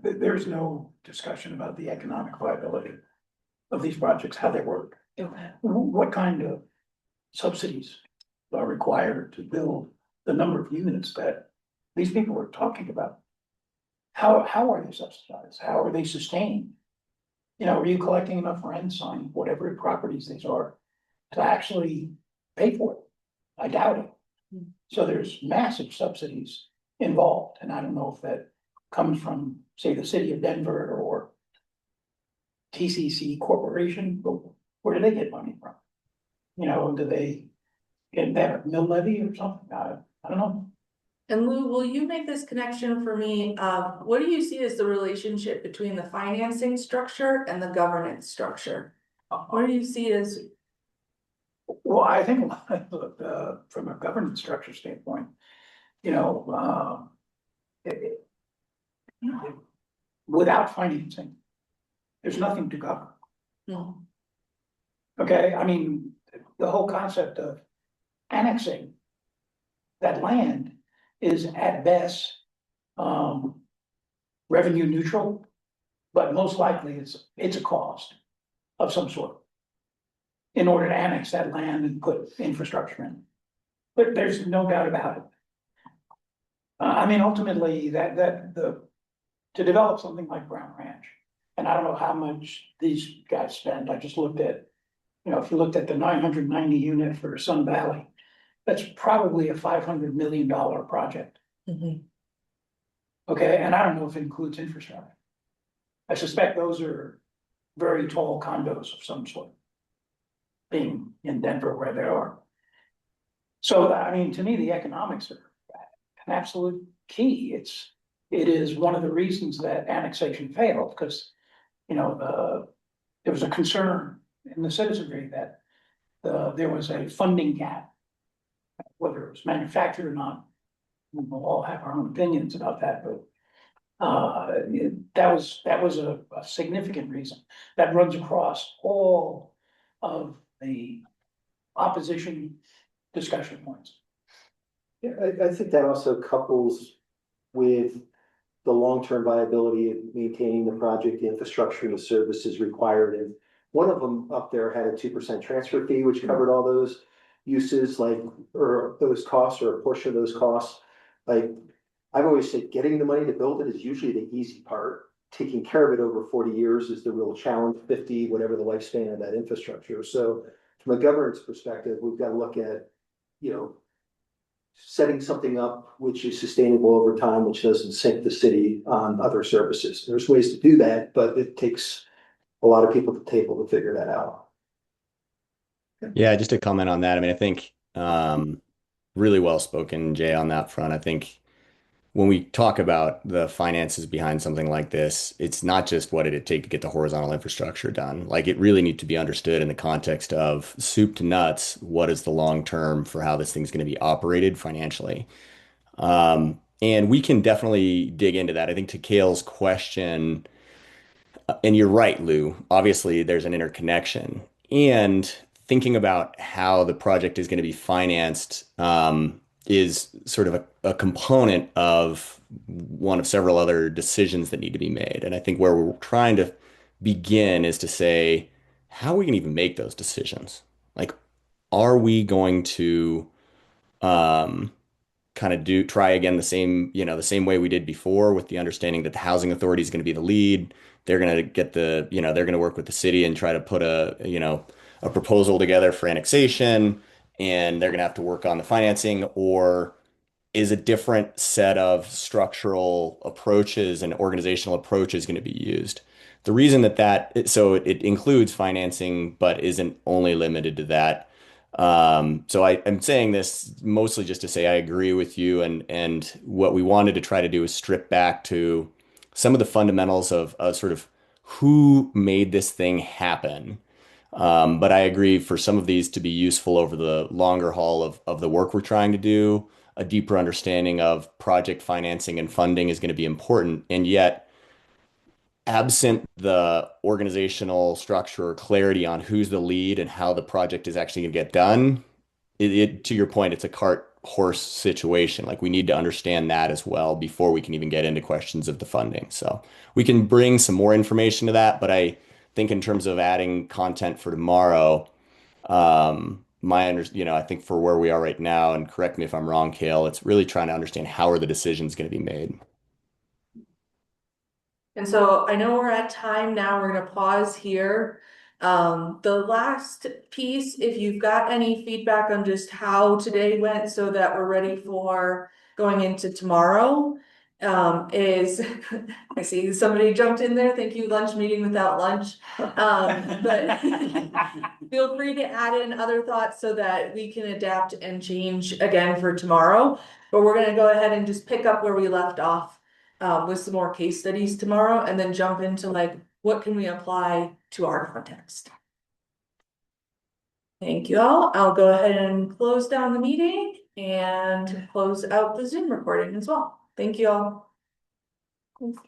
there's no discussion about the economic viability of these projects, how they work. Okay. What kind of subsidies are required to build the number of units that these people are talking about? How are they subsidized? How are they sustained? Are you collecting enough rents on whatever properties these are to actually pay for it? I doubt it. So there's massive subsidies involved, and I don't know if that comes from, say, the city of Denver or TCC Corporation, but where do they get money from? Do they get that mill levy or something? I don't know. And Lou, will you make this connection for me? What do you see as the relationship between the financing structure and the governance structure? What do you see as, Well, I think a lot of, from a governance structure standpoint, you know, without financing, there's nothing to govern. Hmm. Okay, I mean, the whole concept of annexing that land is at best, revenue neutral, but most likely it's a cost of some sort in order to annex that land and put infrastructure in. But there's no doubt about it. I mean, ultimately, to develop something like Brown Ranch, and I don't know how much these guys spend, I just looked at, you know, if you looked at the 990 unit for Sun Valley, that's probably a $500 million project. Okay, and I don't know if it includes infrastructure. I suspect those are very tall condos of some sort, being in Denver where they are. So, I mean, to me, the economics are an absolute key. It is one of the reasons that annexation failed, because, you know, there was a concern in the citizenry that there was a funding gap, whether it was manufactured or not. We'll all have our own opinions about that, but that was a significant reason that runs across all of the opposition discussion points. Yeah, I think that also couples with the long-term viability of maintaining the project, the infrastructure, and the services required. And one of them up there had a 2% transfer fee, which covered all those uses, like, or those costs, or a portion of those costs. Like, I've always said, getting the money to build it is usually the easy part. Taking care of it over 40 years is the real challenge, 50, whatever the lifespan of that infrastructure. So from a governance perspective, we've got to look at, you know, setting something up which is sustainable over time, which doesn't sink the city on other services. There's ways to do that, but it takes a lot of people at the table to figure that out. Yeah, just to comment on that. I mean, I think really well spoken, Jay, on that front. I think when we talk about the finances behind something like this, it's not just what did it take to get the horizontal infrastructure done. Like, it really needs to be understood in the context of soup to nuts. What is the long term for how this thing's going to be operated financially? And we can definitely dig into that. I think to Kale's question, and you're right, Lou, obviously there's an interconnection. And thinking about how the project is going to be financed is sort of a component of one of several other decisions that need to be made. And I think where we're trying to begin is to say, how are we going to even make those decisions? Like, are we going to kind of try again the same, the same way we did before, with the understanding that the housing authority is going to be the lead. They're going to get they're going to work with the city and try to put a proposal together for annexation, and they're going to have to work on the financing? Or is a different set of structural approaches and organizational approaches going to be used? The reason so it includes financing, but isn't only limited to that. So I'm saying this mostly just to say I agree with you, and what we wanted to try to do is strip back to some of the fundamentals of sort of who made this thing happen. But I agree, for some of these to be useful over the longer haul of the work we're trying to do, a deeper understanding of project financing and funding is going to be important. And yet, absent the organizational structure or clarity on who's the lead and how the project is actually going to get done, to your point, it's a cart horse situation. Like, we need to understand that as well before we can even get into questions of the funding. So we can bring some more information to that, but I think in terms of adding content for tomorrow, I think for where we are right now, and correct me if I'm wrong, Kale, it's really trying to understand how are the decisions going to be made. and so I know we're at time now, we're gonna pause here. The last piece, if you've got any feedback on just how today went so that we're ready for going into tomorrow, is, I see somebody jumped in there, thank you, lunch meeting without lunch. But feel free to add in other thoughts so that we can adapt and change again for tomorrow. But we're gonna go ahead and just pick up where we left off, with some more case studies tomorrow, and then jump into like, what can we apply to our context? Thank you all. I'll go ahead and close down the meeting and close out the Zoom recording as well. Thank you all. Thanks,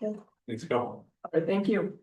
go. Thank you.